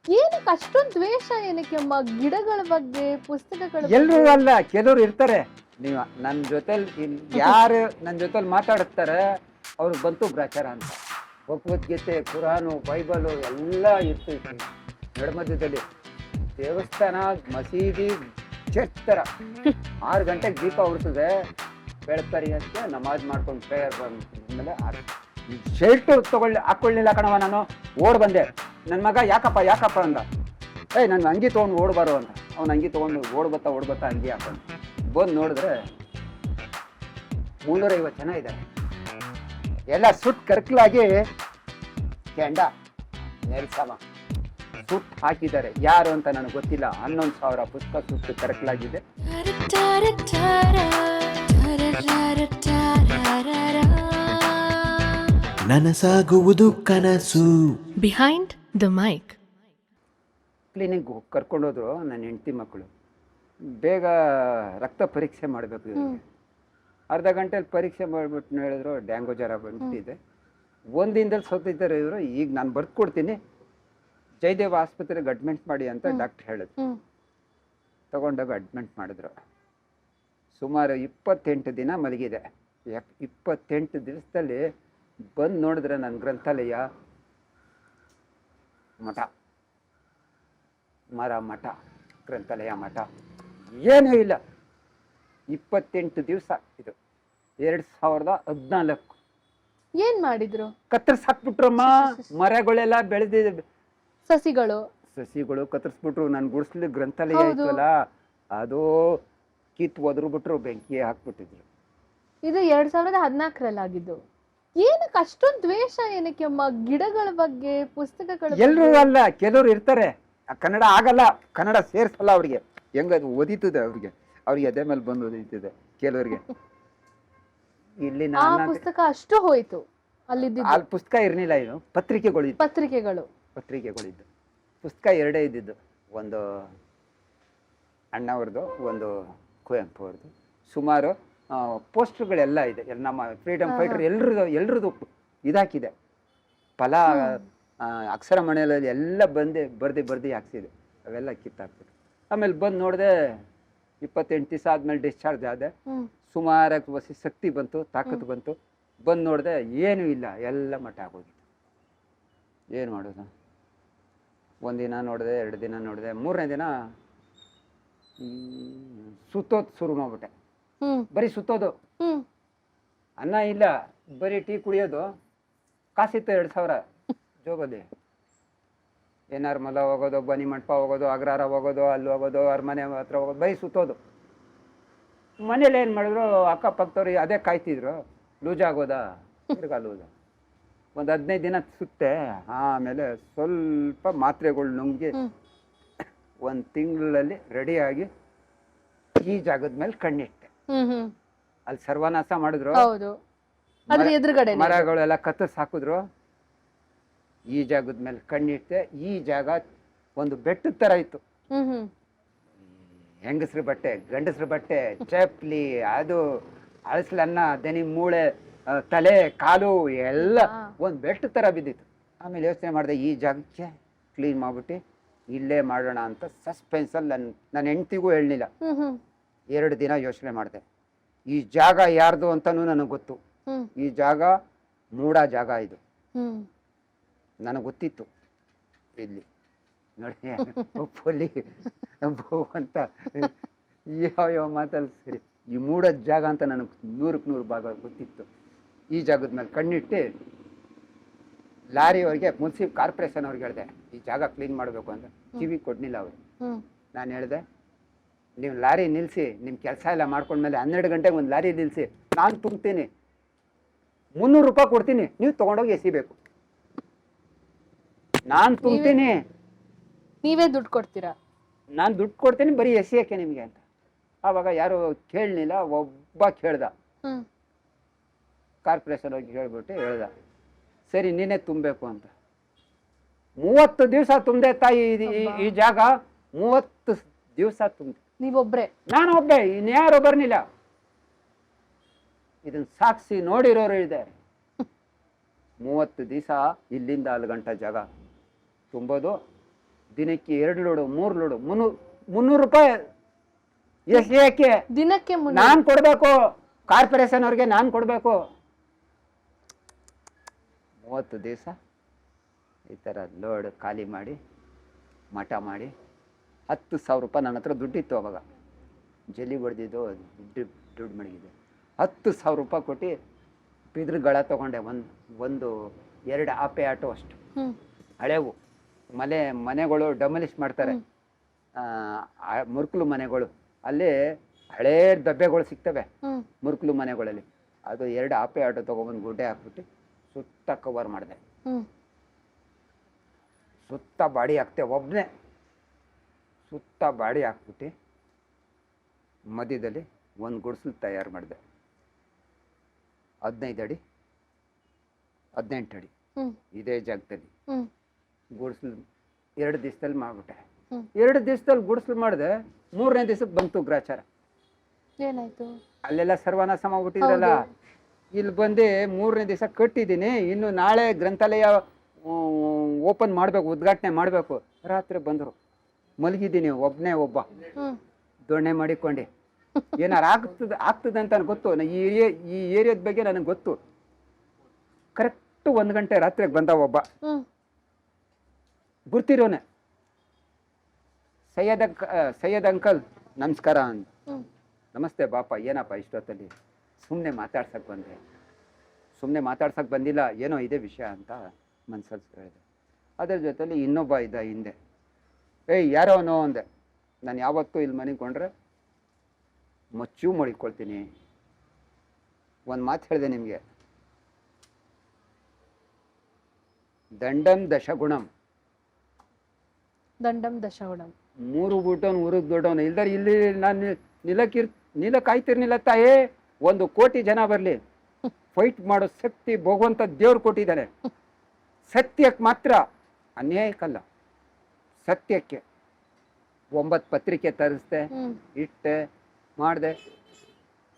ಏನಕ್ಕೆ ಅಷ್ಟೊಂದು ದ್ವೇಷ ಏನಕ್ಕೆ ಅಮ್ಮ ಗಿಡಗಳ ಬಗ್ಗೆ ಪುಸ್ತಕಗಳ ಎಲ್ರೂ ಬಗ್ಗೆ ಅಲ್ಲ, ಕೆಲವ್ರು ಇರ್ತಾರೆ. ನೀವು ನನ್ನ ಜೊತೆಲಿ ಯಾರು ನನ್ನ ಜೊತೆಲಿ ಮಾತಾಡ್ತಾರೆ ಅವ್ರಿಗೆ ಬಂತು ಗ್ರಾಚಾರ ಅಂತ. ಭಗವದ್ಗೀತೆ, ಕುರಾನು, ಬೈಬಲು ಎಲ್ಲ ಇರ್ತೈತಿ ನಡುಮಧ್ಯದಲ್ಲಿ. ದೇವಸ್ಥಾನ, ಮಸೀದಿ, ಚರ್ಚ್ ಥರ 6 ಗಂಟೆಗೆ ದೀಪ ಉಳಿಸ್ತದೆ. ಬೆಳಕರಿ ಅಂತ ನಮಾಜ್ ಮಾಡ್ಕೊಂಡು ಪ್ರೇಯರ್ ಬಂದ್ಮೇಲೆ ಶರ್ಟು ಹಾಕೊಳ್ಳಿಲ್ಲ ಕಣವ, ನಾನು ಓಡ್ ಬಂದೆ. ನನ್ನ ಮಗ ಯಾಕಪ್ಪ ಅಂದ. ನನ್ನ ಅಂಗಿ ತೊಗೊಂಡು ಓಡ್ಬಾರೋ ಅಂತ. ಅವ್ನು ಅಂಗಿ ತೊಗೊಂಡು ಓಡ್ಬತ್ತಾ ಅಂಗಿ ಹಾಕೊಂಡು ಬಂದು ನೋಡಿದ್ರೆ 350 ಜನ ಇದ್ದಾರೆ. ಎಲ್ಲ ಸುಟ್ಟು ಕರ್ಕಲಾಗಿ ಕೆಂಡ ನೆಲ್ಸಮ ಸುಟ್ಟು ಹಾಕಿದ್ದಾರೆ. ಯಾರು ಅಂತ ನನಗೆ ಗೊತ್ತಿಲ್ಲ. 11,000 ಪುಸ್ತಕ ಸುಟ್ಟು ಕರ್ಕಲಾಗಿದೆ. ನನಸಾಗುವುದು ಕನಸು. Behind the mic. ಕ್ಲಿನಿಕ್ ಕರ್ಕೊಂಡೋದ್ರು ನನ್ನ ಹೆಂಡತಿ ಮಕ್ಕಳು. ಬೇಗ ರಕ್ತ ಪರೀಕ್ಷೆ ಮಾಡಬೇಕು ಇವರಿಗೆ. ಅರ್ಧ ಗಂಟೆಲಿ ಪರೀಕ್ಷೆ ಮಾಡಿಬಿಟ್ಟು ಹೇಳಿದ್ರು ಡ್ಯಾಂಗೋ ಜ್ವರ ಬಂದ್ಬಿಟ್ಟಿದೆ. ಒಂದಿನದಲ್ಲಿ ಸೋತಿದ್ದಾರೆ ಇವರು. ಈಗ ನಾನು ಬರ್ದು ಕೊಡ್ತೀನಿ, ಜಯದೇವ ಆಸ್ಪತ್ರೆಗೆ ಅಡ್ಮಿಟ್ ಮಾಡಿ ಅಂತ ಡಾಕ್ಟ್ರ್ ಹೇಳಿದ್ರು. ತಗೊಂಡೋಗಿ ಅಡ್ಮಿಟ್ ಮಾಡಿದ್ರು. ಸುಮಾರು 28 ದಿನ ಮಲಗಿದೆ. 28 ದಿವಸದಲ್ಲಿ ಬಂದು ನೋಡಿದ್ರೆ ನನ್ನ ಗ್ರಂಥಾಲಯ ಮಠ ಗ್ರಂಥಾಲಯ ಮಠ ಏನೂ ಇಲ್ಲ. 28 ದಿವಸ. ಇದು 2014. ಏನ್ ಮಾಡಿದ್ರು? ಕತ್ತರಿಸಾಕ್ಬಿಟ್ರಮ್ಮ. ಮರಗಳೆಲ್ಲ ಬೆಳೆದಿದೆ, ಸಸಿಗಳು ಕತ್ತರಿಸ್ಬಿಟ್ರು. ನನ್ನ ಗುಡಿಸ್ಲಿ ಗ್ರಂಥಾಲಯ ಇತ್ತಲ್ಲ ಅದು ಕಿತ್ತು ಒದರ್ಬಿಟ್ರು, ಬೆಂಕಿ ಹಾಕ್ಬಿಟ್ಟಿದ್ರು. ಇದು 2014ರಲ್ಲಿ ಆಗಿದ್ದು. ಏನಕ್ಕೆ ಅಷ್ಟೊಂದು ದ್ವೇಷ ಏನಕ್ಕೆ ಅಮ್ಮ ಗಿಡಗಳ ಬಗ್ಗೆ ಪುಸ್ತಕಗಳ ಎಲ್ರೂ ಅಲ್ಲ, ಕೆಲವ್ರು ಇರ್ತಾರೆ. ಕನ್ನಡ ಆಗಲ್ಲ, ಕನ್ನಡ ಸೇರ್ಸಲ್ಲ ಅವ್ರಿಗೆ. ಹೆಂಗದು ಓದಿತದೆ ಅವ್ರಿಗೆ ಅದೇ ಮೇಲೆ ಬಂದು ಓದಿತದೆ ಕೆಲವ್ರಿಗೆ. ಇಲ್ಲಿ ಪುಸ್ತಕ ಅಷ್ಟು ಹೋಯ್ತು ಅಲ್ಲಿ ಪುಸ್ತಕ ಇರ್ಲಿಲ್ಲ. ಇದು ಪತ್ರಿಕೆಗಳಿದ್ದು. ಪುಸ್ತಕ 2 ಇದ್ದಿದ್ದು. ಒಂದು ಅಣ್ಣವ್ರದ್ದು, ಒಂದು ಕುವೆಂಪು ಅವ್ರದ್ದು. ಸುಮಾರು ಪೋಸ್ಟರ್ಗಳೆಲ್ಲ ಇದೆ. ನಮ್ಮ ಫ್ರೀಡಮ್ ಫೈಟರ್ ಎಲ್ರದ್ದು ಇದಾಕಿದೆ. ಫಲ ಅಕ್ಷರ ಮನೆಯಲ್ಲಿ ಎಲ್ಲ ಬರ್ದು ಹಾಕ್ಸಿದೆ. ಅವೆಲ್ಲ ಕಿತ್ತಾಕ್ಬಿಟ್ಟು ಆಮೇಲೆ ಬಂದು ನೋಡಿದೆ. 28 ದಿವಸ ಆದ್ಮೇಲೆ ಡಿಸ್ಚಾರ್ಜ್ ಆದೆ. ಸುಮಾರಾಗಿ ಹೊಸ ಶಕ್ತಿ ಬಂತು, ತಾಕತ್ತು ಬಂತು. ಬಂದು ನೋಡಿದೆ ಏನೂ ಇಲ್ಲ, ಎಲ್ಲ ಮಟ್ಟ ಆಗೋಗಿತ್ತು. ಏನು ಮಾಡೋದು? ಒಂದಿನ ನೋಡಿದೆ, 2 ದಿನ ನೋಡಿದೆ, 3ನೇ ದಿನ ಸುತ್ತೋದು ಶುರು ಮಾಡ್ಬಿಟ್ಟೆ. ಬರೀ ಸುತ್ತೋದು, ಅನ್ನ ಇಲ್ಲ, ಬರೀ ಟೀ ಕುಡಿಯೋದು. ಕಾಸಿತ್ತು 2,000 ಜೋಬಲ್ಲಿ. ಏನಾರು ಮಲ ಹೋಗೋದು, ಬನ್ನಿ ಮಂಟಪ ಹೋಗೋದು, ಅಗ್ರಹಾರ ಹೋಗೋದು, ಅಲ್ಲಿ ಹೋಗೋದು, ಅರಮನೆ ಹತ್ರ ಹೋಗೋದು, ಬರೀ ಸುತ್ತೋದು. ಮನೇಲಿ ಏನು ಮಾಡಿದ್ರು, ಅಕ್ಕಪಕ್ಕದವ್ರು ಅದೇ ಕಾಯ್ತಿದ್ರು. ಲೂಸ್ ಆಗೋದಾ? ತಿರ್ಗಾ ಲೂಸ. ಒಂದು 15 ದಿನ ಸುತ್ತೆ. ಆಮೇಲೆ ಸ್ವಲ್ಪ ಮಾತ್ರೆಗಳು ನುಂಗಿ 1 ತಿಂಗಳಲ್ಲಿ ರೆಡಿಯಾಗಿ ಈ ಜಾಗದ ಮೇಲೆ ಕಣ್ಣಿಟ್ಟೆ. ಅಲ್ಲಿ ಸರ್ವನಾಶ ಮಾಡಿದ್ರು. ಮರಗಳೆಲ್ಲ ಕತ್ತರಿಸಿ ಹಾಕಿದ್ರು. ಈ ಜಾಗದ ಮೇಲೆ ಕಣ್ಣಿಟ್ಟೆ. ಈ ಜಾಗ ಒಂದು ಬೆಟ್ಟದ ತರ ಇತ್ತು. ಹೆಂಗಸ್ರ ಬಟ್ಟೆ, ಗಂಡಸ್ರ ಬಟ್ಟೆ, ಚಪ್ಲಿ, ಅದು ಅಳಸ್ಲನ್ನ, ದನಿ ಮೂಳೆ, ತಲೆ, ಕಾಲು ಎಲ್ಲ ಒಂದು ಬೆಟ್ಟದ ತರ ಬಿದ್ದಿತ್ತು. ಆಮೇಲೆ ಯೋಚನೆ ಮಾಡಿದೆ, ಈ ಜಾಗಕ್ಕೆ ಕ್ಲೀನ್ ಮಾಡ್ಬಿಟ್ಟು ಇಲ್ಲೇ ಮಾಡೋಣ ಅಂತ ಸಸ್ಪೆನ್ಸಲ್ಲಿ ನನ್ನ ಹೆಂಡ್ತಿಗೂ ಹೇಳಲಿಲ್ಲ. 2 ದಿನ ಯೋಚನೆ ಮಾಡಿದೆ. ಈ ಜಾಗ ಯಾರ್ದು ಅಂತನೂ ನನಗೆ ಗೊತ್ತು. ಈ ಜಾಗ ಮೂಡ ಜಾಗ. ಇದು ನನಗೆ ಗೊತ್ತಿತ್ತು. ಇಲ್ಲಿ ನೋಡಿ ಪೊಲಿ ಅಂತ ಯಾವ ಮಾತಲ್ಲಿ ಸರಿ, ಈ ಮೂಡದ ಜಾಗ ಅಂತ ನನಗೆ 100ಕ್ಕೆ 100 ಭಾಗ ಗೊತ್ತಿತ್ತು. ಈ ಜಾಗದ ಮೇಲೆ ಕಣ್ಣಿಟ್ಟು ಲಾರಿಯವ್ರಿಗೆ, ಮುನ್ಸಿಪಲ್ ಕಾರ್ಪೊರೇಷನ್ ಅವ್ರಿಗೆ ಹೇಳಿದೆ ಈ ಜಾಗ ಕ್ಲೀನ್ ಮಾಡಬೇಕು ಅಂತ. ಕಿವಿ ಕೊಡ್ಲಿಲ್ಲ ಅವರು. ನಾನು ಹೇಳಿದೆ, ನೀವು ಲಾರಿ ನಿಲ್ಲಿಸಿ, ನಿಮ್ಮ ಕೆಲಸ ಎಲ್ಲ ಮಾಡ್ಕೊಂಡ್ಮೇಲೆ 12 ಗಂಟೆಗೆ ಒಂದು ಲಾರಿ ನಿಲ್ಲಿಸಿ, ನಾನು ತುಂಬ್ತೀನಿ, 300 ರೂಪಾಯಿ ಕೊಡ್ತೀನಿ, ನೀವು ತೊಗೊಂಡೋಗಿ ಎಸಿಬೇಕು. ನಾನು ತುಂಬ್ತೀನಿ, ನೀವೇ ದುಡ್ಡು ಕೊಡ್ತೀರಾ? ನಾನು ದುಡ್ಡು ಕೊಡ್ತೀನಿ, ಬರೀ ಎಸಿಯಕ್ಕೆ ನಿಮಗೆ ಅಂತ. ಆವಾಗ ಯಾರು ಕೇಳಲಿಲ್ಲ. ಒಬ್ಬ ಕೇಳ್ದ, ಕಾರ್ಪೊರೇಷನ್ ಹೋಗಿ ಹೇಳ್ಬಿಟ್ಟು ಹೇಳ್ದ, ಸರಿ ನೀನೇ ತುಂಬಬೇಕು ಅಂತ. 30 ದಿವಸ ತುಂಬಿದೆ ತಾಯಿ. ಈ ಜಾಗ 30 ದಿವಸ ತುಂಬಿದೆ. ನೀವೊಬ್ರೆ? ನಾನು ಒಬ್ಬೆ, ಇನ್ಯಾರು ಬರ್ನಿಲ್ಲ. ಇದನ್ನ ಸಾಕ್ಷಿ ನೋಡಿರೋರು ಇದೆ. 30 ದಿವಸ ಇಲ್ಲಿಂದ 4 ಗಂಟೆ ಜಾಗ ತುಂಬೋದು. ದಿನಕ್ಕೆ 2 ಲೋಡು 3 ಲೋಡು 300 ರೂಪಾಯಿ. ಎಷ್ಟು ಯಾಕೆ ದಿನಕ್ಕೆ ನಾನ್ ಕೊಡ್ಬೇಕು, ಕಾರ್ಪೊರೇಷನ್ ಅವ್ರಿಗೆ ನಾನ್ ಕೊಡ್ಬೇಕು. 30 ದಿವಸ ಈ ತರ ಲೋಡ್ ಖಾಲಿ ಮಾಡಿ ಮಠ ಮಾಡಿ 10,000 ರೂಪಾಯಿ ನನ್ನ ಹತ್ರ ದುಡ್ಡಿತ್ತು ಅವಾಗ. ಜಲ್ಲಿ ಹೊಡೆದಿದ್ದು ದುಡ್ಡು ಮಡಗಿದೆ. 10,000 ರೂಪಾಯಿ ಕೊಟ್ಟು ಬಿದ್ರುಗಳ ತಗೊಂಡೆ. ಒಂದು 2 ಆಪೆ ಆಟೋ ಅಷ್ಟು ಹಳೆವು ಮನೆಗಳು ಡಮಲಿಶ್ ಮಾಡ್ತಾರೆ, ಮುರುಕಲು ಮನೆಗಳು. ಅಲ್ಲಿ ಹಳೇ ದಬ್ಬೆಗಳು ಸಿಗ್ತವೆ ಮುರುಕಲು ಮನೆಗಳಲ್ಲಿ. ಅದು 2 ಆಪೆ ಆಟೋ ತಗೊಂಡ್ಬಂದು ಗುಡ್ಡೆ ಹಾಕ್ಬಿಟ್ಟು ಸುತ್ತ ಕವರ್ ಮಾಡಿದೆ. ಸುತ್ತ ಬಾಡಿ ಹಾಕ್ತೆ ಒಬ್ಬನೇ. ಸುತ್ತ ಬಾಡಿ ಹಾಕ್ಬಿಟ್ಟು ಮಧ್ಯದಲ್ಲಿ ಒಂದು ಗುಡಿಸಲು ತಯಾರು ಮಾಡಿದೆ. 15 ಅಡಿ 18 ಅಡಿ ಇದೇ ಜಾಗದಲ್ಲಿ ಗುಡಿಸಲು 2 ದಿವಸದಲ್ಲಿ ಮಾಡ್ಬಿಟ್ಟೆ. 2 ದಿವಸದಲ್ಲಿ ಗುಡಿಸಲು ಮಾಡಿದೆ. 3ನೇ ದಿವಸಕ್ಕೆ ಬಂತು ಗ್ರಾಚಾರ. ಏನಾಯ್ತು? ಅಲ್ಲೆಲ್ಲ ಸರ್ವನಾಶ ಮಾಡ್ಬಿಟ್ಟಿದ್ರಲ್ಲ. ಇಲ್ಲಿ ಬಂದು 3ನೇ ದಿವಸ ಕಟ್ಟಿದ್ದೀನಿ. ಇನ್ನು ನಾಳೆ ಗ್ರಂಥಾಲಯ ಓಪನ್ ಮಾಡ್ಬೇಕು, ಉದ್ಘಾಟನೆ ಮಾಡ್ಬೇಕು. ರಾತ್ರಿ ಬಂದರು. ಮಲಗಿದ್ದೀನಿ ಒಬ್ಬನೇ ಒಬ್ಬ ದೊಣ್ಣೆ ಮಾಡಿಕೊಂಡು. ಏನಾರು ಆಗ್ತದೆ ಅಂತ ಗೊತ್ತು. ಈ ಏರಿಯಾದ ಬಗ್ಗೆ ನನಗೆ ಗೊತ್ತು. ಕರೆಕ್ಟ್ 1 ಗಂಟೆ ರಾತ್ರಿಗೆ ಬಂದ ಒಬ್ಬ ಗುರ್ತಿರೋನೆ. ಸೈಯದ್ ಅಂಕಲ್ ನಮಸ್ಕಾರ ಅಂತ. ನಮಸ್ತೆ ಬಾಪ, ಏನಪ್ಪ ಇಷ್ಟೊತ್ತಲ್ಲಿ? ಸುಮ್ಮನೆ ಮಾತಾಡ್ಸಕ್ಕೆ ಬಂದೆ. ಸುಮ್ಮನೆ ಮಾತಾಡ್ಸಕ್ಕೆ ಬಂದಿಲ್ಲ, ಏನೋ ಇದೆ ವಿಷಯ ಅಂತ ಮನ್ಸಲ್ಲಿ ಹೇಳಿದೆ. ಅದ್ರ ಜೊತೆಲಿ ಇನ್ನೊಬ್ಬ ಇದ್ದ ಹಿಂದೆ. ಏಯ್ ಯಾರೋನೋ ಅಂದೆ. ನಾನು ಯಾವತ್ತೂ ಇಲ್ಲಿ ಮನೆಗೆ ಕೊಂಡ್ರೆ ಮಚ್ಚು ಮಡಿಕೊಳ್ತೀನಿ. ಒಂದು ಮಾತು ಹೇಳಿದೆ ನಿಮಗೆ, ದಂಡಂ ದಶಗುಣಂ. 3 ಬಿಟ್ಟವನು ಊರಿಗೆ ದೊಡ್ಡವನು. ಇಲ್ದಾರೆ ಇಲ್ಲಿ ನಾನು ನಿಲ್ಲಕ್ಕಾಯ್ತಿರ್ನಿಲ್ಲ ತಾಯೇ. 1 ಕೋಟಿ ಜನ ಬರಲಿ, ಫೈಟ್ ಮಾಡೋ ಶಕ್ತಿ ಭಗವಂತ ದೇವ್ರು ಕೊಟ್ಟಿದ್ದಾನೆ. ಸತ್ಯಕ್ಕೆ ಮಾತ್ರ, ಅನ್ಯಾಯಕ್ಕಲ್ಲ, ಸತ್ಯಕ್ಕೆ. 9 ಪತ್ರಿಕೆ ತರಿಸ್ದೆ, ಇಟ್ಟೆ, ಮಾಡಿದೆ.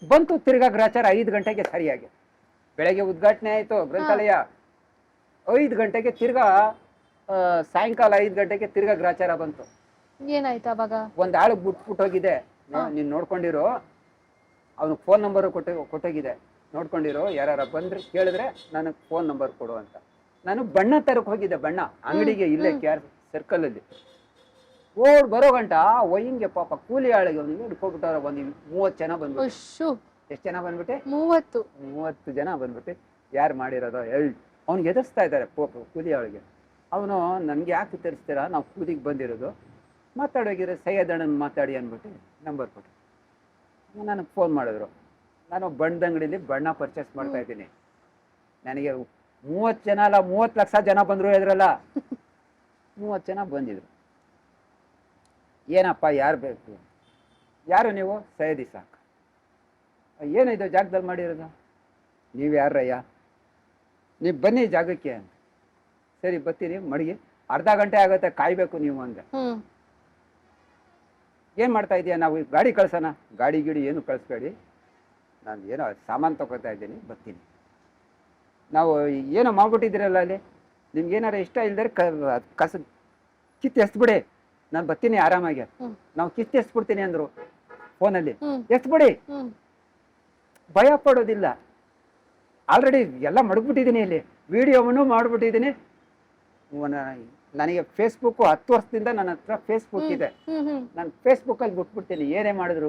ಬಂತು ತಿರ್ಗಾ ಗ್ರಾಚಾರ 5 ಗಂಟೆಗೆ ಸರಿಯಾಗಿ. ಬೆಳಗ್ಗೆ ಉದ್ಘಾಟನೆ ಆಯಿತು ಗ್ರಂಥಾಲಯ. 5 ಗಂಟೆಗೆ ತಿರ್ಗಾ ಸಾಯಂಕಾಲ 5 ಗಂಟೆಗೆ ತಿರ್ಗಾ ಗ್ರಾಚಾರ ಬಂತು. ಏನಾಯ್ತು ಅವಾಗ? ಒಂದು ಆಳು ಬಿಟ್ಬಿಟ್ಟು ಹೋಗಿದೆ. ನೀನು ನೋಡ್ಕೊಂಡಿರೋ, ಅವನಿಗೆ ಫೋನ್ ನಂಬರ್ ಕೊಟ್ಟೋಗಿದೆ. ನೋಡ್ಕೊಂಡಿರೋ, ಯಾರು ಬಂದ್ರೆ ಕೇಳಿದ್ರೆ ನನಗೆ ಫೋನ್ ನಂಬರ್ ಕೊಡು ಅಂತ. ನಾನು ಬಣ್ಣ ತರಕ್ಕೆ ಹೋಗಿದ್ದೆ, ಬಣ್ಣ ಅಂಗಡಿಗೆ, ಇಲ್ಲೇ KR ಸರ್ಕಲಲ್ಲಿ. ಬರೋ ಗಂಟ ಹಿಂಗೆ ಪಾಪ ಕೂಲಿ ಆಳಿಗೆ ಅವನಿಗೆ ಹಿಡ್ಕೊಬಿಟ್ಟಾರ. ಒಂದು 30 ಜನ ಬಂದ್ಬಿಟ್ಟು. ಎಷ್ಟು ಜನ ಬಂದ್ಬಿಟ್ಟೆ? 30 ಜನ ಬಂದ್ಬಿಟ್ಟು. ಯಾರು ಮಾಡಿರೋದು ಅವ್ನಿಗೆ ಎದುರಿಸ್ತಾ ಇದ್ದಾರೆ ಕೂಲಿ ಆಳಿಗೆ. ಅವನು ನನಗೆ ಯಾಕೆ ತರಿಸ್ತೀರಾ, ನಾವು ಕೂಲಿಗೆ ಬಂದಿರೋದು, ಮಾತಾಡೋಗಿರೋ ಸೈಯದ್ ಅಣ್ಣನ ಮಾತಾಡಿ ಅಂದ್ಬಿಟ್ಟು ನಂಬರ್ ಕೊಟ್ಟು ನನಗೆ ಫೋನ್ ಮಾಡಿದ್ರು. ನಾನು ಬಣ್ಣದ ಅಂಗಡಿಲಿ ಬಣ್ಣ ಪರ್ಚೇಸ್ ಮಾಡ್ತಾ ಇದ್ದೀನಿ. ನನಗೆ 30 ಜನ ಅಲ್ಲ, 30 ಲಕ್ಷ ಜನ ಬಂದರು ಎದ್ರಲ್ಲ. 30 ಜನ ಬಂದಿದ್ರು. ಏನಪ್ಪ, ಯಾರು ಬೇಕು? ಯಾರು ನೀವು? ಸೈಯದ್ ಇಸಾಕ್. ಏನಿದು ಜಾಗದಲ್ಲಿ ಮಾಡಿರೋದು? ನೀವು ಯಾರಯ್ಯ? ನೀವು ಬನ್ನಿ ಜಾಗಕ್ಕೆ ಅಂತ. ಸರಿ ಬರ್ತೀನಿ, ಮಡಗಿ. ಅರ್ಧ ಗಂಟೆ ಆಗುತ್ತೆ, ಕಾಯ್ಬೇಕು ನೀವು ಅಂದೆ. ಏನು ಮಾಡ್ತಾ ಇದೀಯ? ನಾವು ಗಾಡಿ ಕಳ್ಸೋಣ. ಗಾಡಿ ಏನು ಕಳಿಸ್ಬೇಡಿ, ನಾನು ಏನೋ ಸಾಮಾನು ತಗೋತಾ ಇದ್ದೀನಿ, ಬರ್ತೀನಿ. ನಾವು ಏನೋ ಮಾಡ್ಬಿಟ್ಟಿದ್ದೀರಲ್ಲ ಅಲ್ಲಿ, ನಿಮ್ಗೆ ಏನಾರ ಇಷ್ಟ ಇಲ್ದರೆ ಕಸ ಕಿತ್ತು ಎಸ್ಬಿಡಿ, ನಾನು ಬರ್ತೀನಿ ಆರಾಮಾಗಿ. ನಾವು ಕಿತ್ತು ಎಸ್ಬಿಡ್ತೀನಿ ಅಂದರು ಫೋನಲ್ಲಿ. ಎಸ್ಬಿಡಿ, ಭಯ ಪಡೋದಿಲ್ಲ. ಆಲ್ರೆಡಿ ಎಲ್ಲ ಮಡಗ್ಬಿಟ್ಟಿದ್ದೀನಿ, ಇಲ್ಲಿ ವಿಡಿಯೋವನ್ನು ಮಾಡಿಬಿಟ್ಟಿದ್ದೀನಿ. ನನಗೆ ಫೇಸ್ಬುಕ್ 10 ವರ್ಷದಿಂದ ನನ್ನ ಹತ್ರ ಫೇಸ್ಬುಕ್ ಇದೆ. ನಾನು ಫೇಸ್ಬುಕ್ಕಲ್ಲಿ ಬಿಟ್ಬಿಡ್ತೀನಿ, ಏನೇ ಮಾಡಿದ್ರು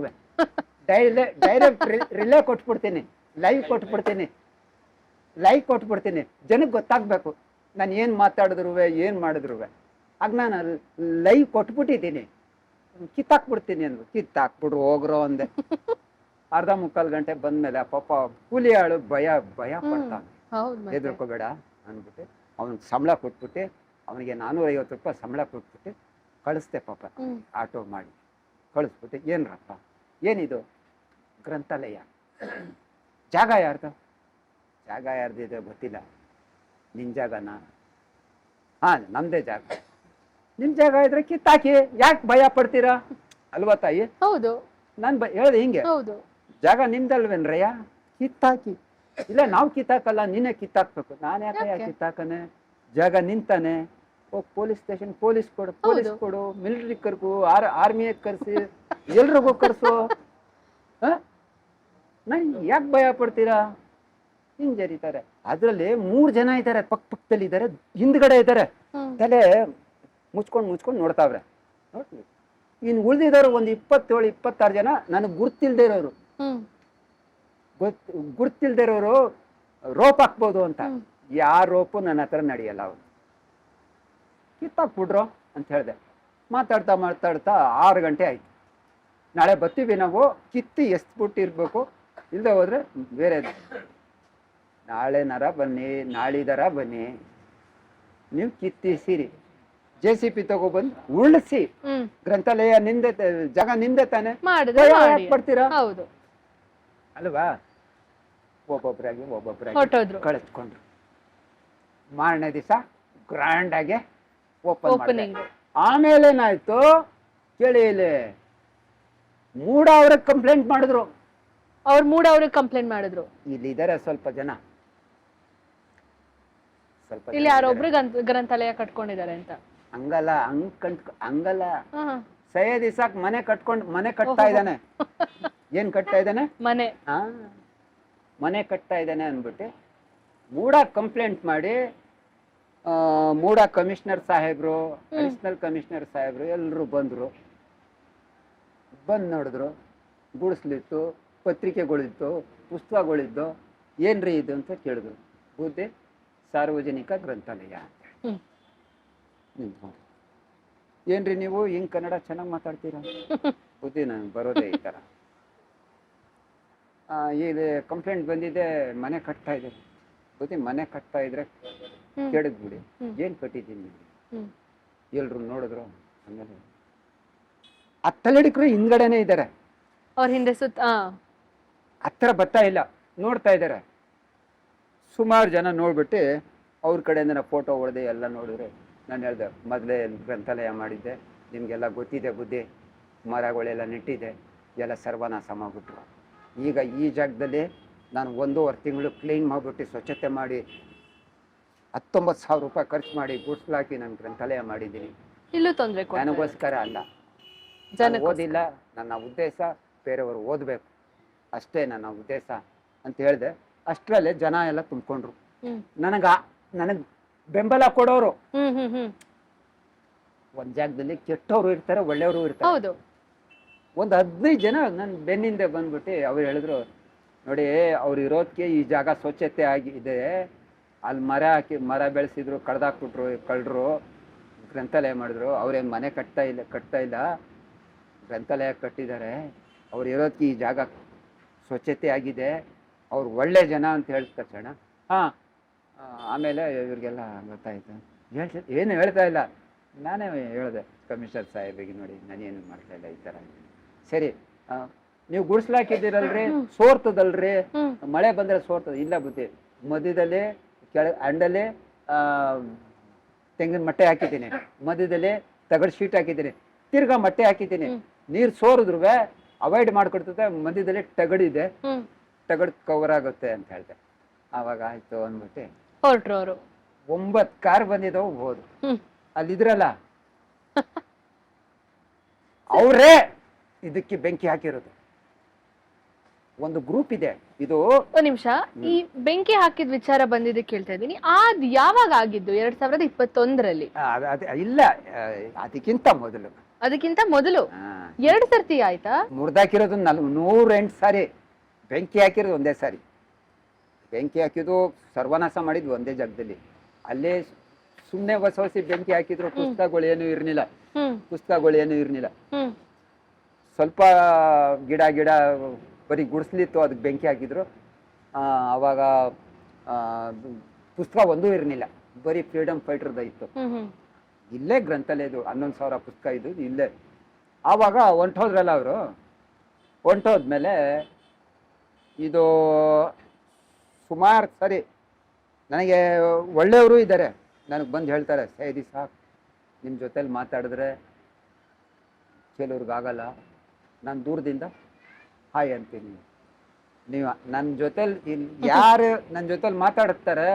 ಡೈರೆಕ್ಟ್ ರಿಲೇ ಕೊಟ್ಬಿಡ್ತೀನಿ, ಲೈವ್ ಕೊಟ್ಬಿಡ್ತೀನಿ. ಜನಕ್ಕೆ ಗೊತ್ತಾಗಬೇಕು ನಾನು ಏನು ಮಾತಾಡಿದ್ರು ಏನು ಮಾಡಿದ್ರು. ಆಗ ನಾನು ಲೈವ್ ಕೊಟ್ಬಿಟ್ಟಿದ್ದೀನಿ. ಕಿತ್ತಾಕ್ಬಿಡ್ತೀನಿ ಅಂದ್ರು. ಕಿತ್ತಾಕ್ಬಿಡ್ರು ಹೋಗ್ರೋ ಅಂದೆ. ಅರ್ಧ ಮುಕ್ಕಾಲು ಗಂಟೆ ಬಂದ್ಮೇಲೆ ಪಾಪ ಕೂಲಿ ಆಳು ಭಯ ಪಡ್ತಾನೆ. ಹೆದರ್ಕೋಬೇಡ ಅಂದ್ಬಿಟ್ಟು ಅವ್ನಿಗೆ ಸಂಬಳ ಕೊಟ್ಬಿಟ್ಟು, ಅವನಿಗೆ 450 ರೂಪಾಯಿ ಸಂಬಳ ಕೊಟ್ಬಿಟ್ಟು ಕಳಿಸ್ದೆ ಪಾಪ. ಆಟೋ ಮಾಡಿ ಕಳಿಸ್ಬಿಟ್ಟು, ಏನ್ರಪ್ಪ ಏನಿದು? ಗ್ರಂಥಾಲಯ. ಜಾಗ ಯಾರ್ದು? ಜಾಗ ಯಾರ್ದಿದೆ ಗೊತ್ತಿಲ್ಲ. ನಿನ್ನ ಜಾಗನಾ? ಹಾಂ, ನಮ್ಮದೇ ಜಾಗ. ನಿಮ್ಮ ಜಾಗ ಇದ್ರೆ ಕಿತ್ತಾಕಿ, ಯಾಕೆ ಭಯ ಪಡ್ತೀರಾ ಅಲ್ವಾ ತಾಯಿ? ಹೌದು, ನಾನು ಹೇಳ್ದೆ ಹಿಂಗೆ, ಜಾಗ ನಿಮ್ದಲ್ವೇನ್ರಯ್ಯ, ಕಿತ್ತಾಕಿ. ಇಲ್ಲ, ನಾವು ಕಿತ್ತಾಕಲ್ಲ, ನೀನೇ ಕಿತ್ತಾಕ್ಬೇಕು. ನಾನು ಯಾಕೆ ಕಿತ್ತಾಕನೆ? ಜಾಗ ನಿಂತಾನೆ. ಹೋಗಿ ಪೊಲೀಸ್ ಸ್ಟೇಷನ್ ಪೊಲೀಸ್ ಕೊಡು ಮಿಲಿಟರಿ ಕರ್ಕು ಆರ್ಮಿಯ ಕರ್ಸಿ ಎಲ್ರಿಗೂ ಕರ್ಸು. ನನ್ ಯಾಕೆ ಭಯ ಪಡ್ತೀರಾ? ಹಿಂಗ್ ಜರಿತಾರೆ. ಅದ್ರಲ್ಲಿ 3 ಜನ ಇದ್ದಾರೆ, ಪಕ್ಕದಲ್ಲಿ ಇದ್ದಾರೆ, ಹಿಂದ್ಗಡೆ ಇದ್ದಾರೆ, ತಲೆ ಮುಚ್ಕೊಂಡು ನೋಡ್ತಾವ್ರೆ. ನೋಡ್ರಿ, ಇನ್ ಉಳ್ದಿದವರು ಒಂದು 27-26 ಜನ ನನಗೆ ಗುರ್ತಿಲ್ದೇ ಇರೋರು. ಗುರ್ತಿಲ್ದೇ ಇರೋರು ರೋಪ್ ಹಾಕ್ಬೋದು ಅಂತ. ಯಾರ ರೋಪು ನನ್ನ ಹತ್ರ ನಡೆಯಲ್ಲ. ಅವ್ರು ಕಿತ್ತಾಕ್ಬಿಡ್ರೋ ಅಂತ ಹೇಳಿದೆ. ಮಾತಾಡ್ತಾ 6 ಗಂಟೆ ಆಯ್ತು. ನಾಳೆ ಬರ್ತೀವಿ ನಾವು, ಕಿತ್ತಿ ಎಸ್ಬಿಟ್ಟಿರ್ಬೇಕು, ಇಲ್ಲದೆ ಹೋದ್ರೆ ಬೇರೆ. ನಾಳೆನಾರ ಬನ್ನಿ, ನಾಳಿದರ ಬನ್ನಿ, ನೀವು ಕಿತ್ತಿಸಿರಿ, JCP ತಗೊಬಂದು ಉಳಿಸಿ. ಗ್ರಂಥಾಲಯ ನಿಂದೆ, ಜಾಗ ನಿಂದೆ ತಾನೆ, ಪಡ್ತೀರಾ? ಹೌದು ಅಲ್ವಾ? ಒಬ್ಬೊಬ್ಬರಾಗಿ ಕಳಿಸ್ಕೊಂಡ್ರು. ಮಾರನೇ ದಿವಸ ಗ್ರ್ಯಾಂಡ್ ಆಗಿ ಓಪನಿಂಗ್. ಆಮೇಲೆ ಏನಾಯ್ತು ಕೇಳಿ, ಇಲ್ಲಿ ಮೂಡ ಅವ್ರಿಗೆ ಕಂಪ್ಲೇಂಟ್ ಮಾಡಿದ್ರು. ಕಂಪ್ಲೇಂಟ್ ಮಾಡಿದ್ರು. ಇಲ್ಲಿ ಇದಾರೆ ಸ್ವಲ್ಪ ಜನ, ಇಲ್ಲಿ ಯಾರೊಬ್ರು ಗ್ರಂಥಾಲಯ ಕಟ್ಕೊಂಡಿದ್ದಾರೆ ಅಂತ. ಹಂಗಲ್ಲ, ಸೈಯದ್ ಇಸಾಕ್ ಮನೆ ಕಟ್ತಾ ಇದ್ದಾನೆ. ಏನ್ ಕಟ್ತಾ ಇದ್ದಾನೆ? ಮನೆ ಕಟ್ತಾ ಇದ್ದಾನೆ ಅಂದ್ಬಿಟ್ಟು ಮೂಡ ಕಂಪ್ಲೇಂಟ್ ಮಾಡಿ, ಮೂಡ ಕಮಿಷನರ್ ಸಾಹೇಬ್ರು, ಅಡಿಷನಲ್ ಕಮಿಷನರ್ ಸಾಹೇಬ್ರು ಎಲ್ಲರೂ ಬಂದು ನೋಡಿದ್ರು. ಗುಡಿಸ್ಲಿತ್ತು, ಪತ್ರಿಕೆಗಳಿತ್ತು, ಪುಸ್ತಕಗಳಿದ್ದು. ಏನ್ರಿ ಇದು ಅಂತ ಕೇಳಿದ್ರು. ಬುದ್ಧಿ ಸಾರ್ವಜನಿಕ ಗ್ರಂಥಾಲಯ ಅಂತ. ಏನ್ರಿ ನೀವು ಹಿಂಗ್ ಕನ್ನಡ ಚೆನ್ನಾಗಿ ಮಾತಾಡ್ತೀರಾ? ಬುದ್ಧಿ ನಾನು ಬರೋದೇ ಈ ತರ. ಇಲ್ಲಿ ಕಂಪ್ಲೇಂಟ್ ಬಂದಿದೆ, ಮನೆ ಕಟ್ತಾ ಇದೆ. ಬುದ್ಧಿ ಮನೆ ಕಟ್ತಾ ಇದ್ರೆ ಕೇಳಿದ್ಬಿಡಿ, ಏನ್ ಕಟ್ಟಿದ್ದೀನಿ? ಎಲ್ರು ನೋಡಿದ್ರು. ಆಮೇಲೆ ಆ ತಲೆಡಿಕರು ಹಿಂದ್ಗಡೆನೆ ಇದ್ದಾರೆ, ಅವ್ರ ಹಿಂದೆ ಸುತ್ತ ಹತ್ರ ಬರ್ತಾ ಇಲ್ಲ, ನೋಡ್ತಾ ಇದ್ದಾರೆ. ಸುಮಾರು ಜನ ನೋಡ್ಬಿಟ್ಟು ಅವ್ರ ಕಡೆಯಿಂದ ಫೋಟೋ ಹೊಡೆದು ಎಲ್ಲ ನೋಡಿದ್ರೆ. ನಾನು ಹೇಳ್ದೆ, ಮೊದಲೇ ಗ್ರಂಥಾಲಯ ಮಾಡಿದ್ದೆ, ನಿಮಗೆಲ್ಲ ಗೊತ್ತಿದೆ ಬುದ್ಧಿ, ಮರಗಳೆಲ್ಲ ನೆಟ್ಟಿದೆ, ಎಲ್ಲ ಸರ್ವನಾಶ ಮಾಡ್ಬಿಟ್ರು. ಈಗ ಈ ಜಾಗದಲ್ಲಿ ನಾನು 1.5 ತಿಂಗಳು ಕ್ಲೀನ್ ಮಾಡಿಬಿಟ್ಟು ಸ್ವಚ್ಛತೆ ಮಾಡಿ 19,000 ರೂಪಾಯಿ ಖರ್ಚು ಮಾಡಿ ಗುಡ್ಸ್ಲಾಕಿ ನಾನು ಗ್ರಂಥಾಲಯ ಮಾಡಿದ್ದೀನಿ. ಇಲ್ಲೂ ತೊಂದರೆ ನನಗೋಸ್ಕರ ಅಲ್ಲ, ಓದಿಲ್ಲ, ನನ್ನ ಉದ್ದೇಶ ಬೇರೆಯವರು ಓದಬೇಕು ಅಷ್ಟೇ ನನ್ನ ಉದ್ದೇಶ ಅಂತ ಹೇಳಿದೆ. ಅಷ್ಟರಲ್ಲೇ ಜನ ಎಲ್ಲ ತುಂಬಿಕೊಂಡ್ರು. ನನಗೆ ಬೆಂಬಲ ಕೊಡೋರು. ಒಂದ್ ಜಾಗದಲ್ಲಿ ಕೆಟ್ಟವರು ಇರ್ತಾರೆ, ಒಳ್ಳೆಯವರು ಇರ್ತಾರೆ. ಒಂದು 15 ಜನ ನನ್ನ ಬೆನ್ನಿಂದ ಬಂದ್ಬಿಟ್ಟು ಅವ್ರು ಹೇಳಿದ್ರು, ನೋಡಿ ಅವ್ರು ಇರೋದಕ್ಕೆ ಈ ಜಾಗ ಸ್ವಚ್ಛತೆ ಆಗಿದೆ, ಅಲ್ಲಿ ಮರ ಬೆಳೆಸಿದ್ರು, ಕಡ್ದಾಕ್ಬಿಟ್ರು ಕಳ್ಳರು, ಗ್ರಂಥಾಲಯ ಮಾಡಿದ್ರು. ಅವ್ರೇನು ಮನೆ ಕಟ್ತಾ ಇಲ್ಲ, ಗ್ರಂಥಾಲಯ ಕಟ್ಟಿದ್ದಾರೆ. ಅವ್ರು ಇರೋದಕ್ಕೆ ಈ ಜಾಗ ಸ್ವಚ್ಛತೆ ಆಗಿದೆ, ಅವ್ರು ಒಳ್ಳೆ ಜನ ಅಂತ ಹೇಳಿದ ತಕ್ಷಣ ಆಮೇಲೆ ಇವ್ರಿಗೆಲ್ಲ ಗೊತ್ತಾಯ್ತು. ಏನು ಹೇಳ್ತಾ ಇಲ್ಲ, ನಾನೇ ಹೇಳಿದೆ ಕಮಿಷನರ್ ಸಾಹೇಬಿಗೆ, ನೋಡಿ ನಾನೇನು ಮಾಡ್ತಾ ಇಲ್ಲ ಈ ಥರ. ಸರಿ, ನೀವು ಗುಡಿಸ್ಲಾಕಿದ್ದೀರಲ್ರಿ, ಸೋರ್ತದಲ್ರಿ, ಮಳೆ ಬಂದರೆ ಸೋರ್ತದ? ಇಲ್ಲ ಬುದ್ಧಿ, ಮಧ್ಯದಲ್ಲಿ ಅಂಡಲ್ಲಿ ತೆಂಗಿನ ಮಟ್ಟೆ ಹಾಕಿದ್ದೀನಿ, ಮಧ್ಯದಲ್ಲಿ ತಗಡು ಶೀಟ್ ಹಾಕಿದ್ದೀನಿ, ತಿರ್ಗಾ ಮಟ್ಟೆ ಹಾಕಿದ್ದೀನಿ. ನೀರು ಸೋರಿದ್ರು ಅವಾಯ್ಡ್ ಮಾಡ್ಕೊಡ್ತದೆ, ಮಧ್ಯದಲ್ಲಿ ತಗಡಿದೆ, ತಗಡ್ ಕವರ್ ಆಗುತ್ತೆ ಅಂತ ಹೇಳ್ದೆ. ಆವಾಗ ಆಯ್ತು ಅಂದ್ಬಿಟ್ಟು ಹೊರಟ್ರು ಅವರು. 9 ಕಾರ್ ಬಂದಿದ್ದವು ಹೋದ್ರು. ಅಲ್ಲಿದ್ರಲ್ಲ ಅವರೇ ಇದಕ್ಕೆ ಬೆಂಕಿ ಹಾಕಿರೋದು. ಒಂದು ಗ್ರೂಪ್ ಇದೆ. ಇದು ಒಂದು ನಿಮಿಷ, ಈ ಬೆಂಕಿ ಹಾಕಿದ ವಿಚಾರ ಬಂದಿದ್ದು ಕೇಳ್ತಾ ಇದ್ದೀನಿ. ಅದ್ ಯಾವಾಗ ಆಗಿದ್ದು? 2021ರಲ್ಲಿ? ಇಲ್ಲ, ಅದಕ್ಕಿಂತ ಮೊದಲು. 2 ಸರ್ತಿ ಆಯ್ತಾ? ಮುರಿದಾಕಿರೋದು 108 ಸಾರಿ, ಬೆಂಕಿ ಹಾಕಿರೋದು ಒಂದೇ ಸಾರಿ. ಬೆಂಕಿ ಹಾಕಿದ್ದು ಸರ್ವನಾಶ ಮಾಡಿದ್ವಿ ಒಂದೇ ಜಾಗದಲ್ಲಿ. ಅಲ್ಲೇ ಸುಮ್ನೆ ಹೊಸ ಬೆಂಕಿ ಹಾಕಿದ್ರು. ಪುಸ್ತಕಗಳು ಏನು ಇರ್ಲಿಲ್ಲ. ಸ್ವಲ್ಪ ಗಿಡ ಬರೀ ಗುಡಿಸ್ಲಿತ್ತು, ಅದಕ್ಕೆ ಬೆಂಕಿ ಹಾಕಿದ್ರು. ಅವಾಗ ಪುಸ್ತಕ ಒಂದೂ ಇರ್ಲಿಲ್ಲ, ಬರೀ ಫ್ರೀಡಮ್ ಫೈಟರ್ದ ಇತ್ತು. ಇಲ್ಲೇ ಗ್ರಂಥಾಲಯದು 11,000 ಪುಸ್ತಕ ಇದ್ದು ಇಲ್ಲೇ. ಆವಾಗ ಹೊಂಟೋದ್ರಲ್ಲ ಅವರು. ಹೊಂಟೋದ್ಮೇಲೆ ಇದು ಸುಮಾರು ಸರಿ ನನಗೆ ಒಳ್ಳೆಯವರು ಇದ್ದಾರೆ, ನನಗೆ ಬಂದು ಹೇಳ್ತಾರೆ, ಸೈದಿ ಸಾಕು, ನಿಮ್ಮ ಜೊತೆಲಿ ಮಾತಾಡಿದ್ರೆ ಕೆಲವ್ರಿಗಾಗಲ್ಲ, ನಾನು ದೂರದಿಂದ ಹಾಯ್ ಅಂತೀನಿ. ನೀವು ನನ್ನ ಜೊತೆಲಿ ಯಾರು ನನ್ನ ಜೊತೆಲಿ ಮಾತಾಡ್ತಾರೆ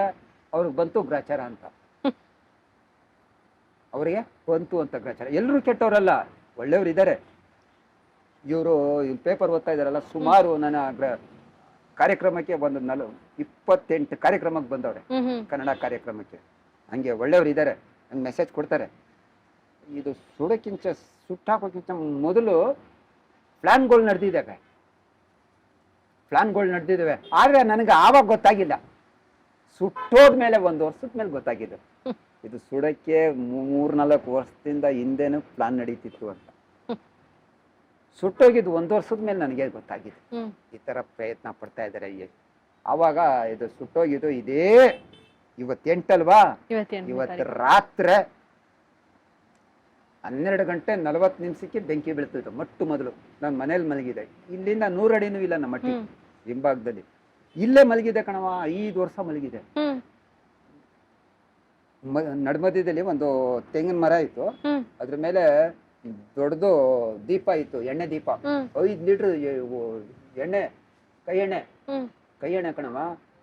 ಅವ್ರಿಗೆ ಬಂತು ಗ್ರಾಚಾರ ಅಂತ. ಅವರಿಗೆ ಬಂತು ಅಂತ ಗ್ರಹಚಾರ. ಎಲ್ಲರೂ ಕೆಟ್ಟವರಲ್ಲ, ಒಳ್ಳೆಯವರು ಇದ್ದಾರೆ. ಇವರು ಪೇಪರ್ ಓದ್ತಾ ಇದ್ದಾರಲ್ಲ, ಸುಮಾರು ನನ್ನ ಕಾರ್ಯಕ್ರಮಕ್ಕೆ ಒಂದು 28 ಕಾರ್ಯಕ್ರಮಕ್ಕೆ ಬಂದವ್ರೆ, ಕನ್ನಡ ಕಾರ್ಯಕ್ರಮಕ್ಕೆ. ಹಂಗೆ ಒಳ್ಳೆಯವರು ಇದ್ದಾರೆ, ನಂಗೆ ಮೆಸೇಜ್ ಕೊಡ್ತಾರೆ. ಇದು ಸುಟ್ಟಾಕೋಕ್ಕಿಂತ ಮೊದಲು ಪ್ಲಾನ್ಗಳು ನಡೆದಿದ್ದಾವೆ, ಆದರೆ ನನಗೆ ಆವಾಗ ಗೊತ್ತಾಗಿಲ್ಲ. ಸುಟ್ಟೋದ್ಮೇಲೆ 1 ವರ್ಷದ ಮೇಲೆ ಗೊತ್ತಾಗಿದ್ದು ಇದು ಸುಡಕ್ಕೆ 3-4 ವರ್ಷದಿಂದ ಹಿಂದೆನೂ ಪ್ಲಾನ್ ನಡೀತಿತ್ತು ಅಂತ. ಸುಟ್ಟೋಗಿದ್ದು 1 ವರ್ಷದ ಮೇಲೆ ನನಗೆ ಗೊತ್ತಾಗಿದೆ, ಈ ತರ ಪ್ರಯತ್ನ ಪಡ್ತಾ ಇದ್ದಾರೆ. ಆವಾಗ ಇದು ಸುಟ್ಟೋಗಿದ್ದು ಇದೇ ಇವತ್ತು 8 ಅಲ್ವಾ, ಇವತ್ತು ರಾತ್ರಿ 12:40 ಬೆಂಕಿ ಬೀಳ್ತಿತ್ತು. ಮೊದಲು ನಾನು ಮನೇಲಿ ಮಲಗಿದೆ, ಇಲ್ಲಿಂದ 100 ಅಡಿನೂ ಇಲ್ಲ ನಮ್ಮ ಮಟ್ಟಿ ಹಿಂಭಾಗದಲ್ಲಿ. ಇಲ್ಲೇ ಮಲಗಿದೆ ಕಣವ, 5 ವರ್ಷ ಮಲಗಿದೆ. ನಡ್ಮಧ್ಯದಲ್ಲಿ ಒಂದು ತೆಂಗಿನ ಮರ ಇತ್ತು, ಅದ್ರ ಮೇಲೆ ದೊಡ್ಡದು ದೀಪ ಇತ್ತು, ಎಣ್ಣೆ ದೀಪ. 5 ಲೀಟರ್ ಎಣ್ಣೆ, ಕೈ ಎಣ್ಣೆ ಕಣವ.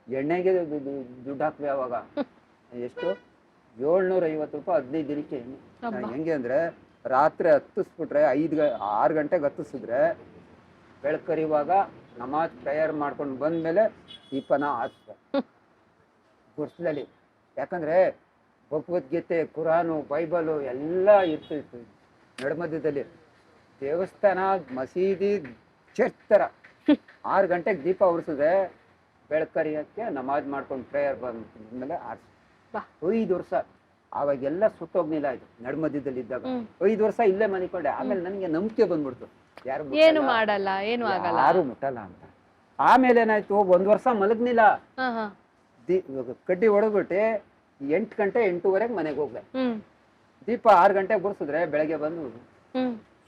ಎಣ್ಣೆಗೆ ದುಡ್ಡು ಹಾಕ್ವಿ ಅವಾಗ. ಎಷ್ಟು? 750 ರೂಪಾಯಿ 15 ದಿನಕ್ಕೆ. ಹೆಂಗೆ ಅಂದ್ರೆ ರಾತ್ರಿ ಹತ್ತಿಸ್ಬಿಟ್ರೆ 6 ಗಂಟೆಗೆ ಹತ್ತಿಸಿದ್ರೆ ಬೆಳಕರಿವಾಗ ನಮಾಜ್ ಪ್ರೇಯರ್ ಮಾಡ್ಕೊಂಡು ಬಂದ್ಮೇಲೆ ದೀಪನ ಹಾಕ್ತಾರೆ ಗುಡ್ಸ್ಲಲ್ಲಿ. ಯಾಕಂದ್ರೆ ಭಗವದ್ಗೀತೆ, ಕುರಾನು, ಬೈಬಲು ಎಲ್ಲ ಇರ್ತಿತ್ತು ನಡುಮಧ್ಯದಲ್ಲಿ. ದೇವಸ್ಥಾನ, ಮಸೀದಿ, ಚರ್ಚ್ ತರ 6 ಗಂಟೆಗೆ ದೀಪ ಉರಿಸಿದ್ರೆ ಬೆಳಕರಿಯಕ್ಕೆ ನಮಾಜ್ ಮಾಡ್ಕೊಂಡು ಪ್ರೇಯರ್ ಬಂದ್ಮೇಲೆ 5 ವರ್ಷ. ಅವಾಗೆಲ್ಲ ಸುಟ್ಟೋಗ್ಲಿಲ್ಲ ಇದು ನಡುಮಧ್ಯದಲ್ಲಿ ಇದ್ದಾಗ. 5 ವರ್ಷ ಇಲ್ಲೇ ಮನಿಕೊಂಡೆ. ಆಮೇಲೆ ನನಗೆ ನಂಬಿಕೆ ಬಂದ್ಬಿಡ್ತು, ಯಾರು ಮುಟ್ಟಲ್ಲ ಅಂತ. ಆಮೇಲೆ ಏನಾಯ್ತು, 1 ವರ್ಷ ಮಲಗ್ನಿಲ್ಲ, ಕಡ್ಡಿ ಹೊಡೆದ್ಬಿಟ್ಟು 8 ಗಂಟೆ 8:30 ಮನೆಗೆ ಹೋಗ್ಲೆ. ದೀಪ 6 ಗಂಟೆಗೆ ಗುಡ್ಸಿದ್ರೆ ಬೆಳಗ್ಗೆ ಬಂದು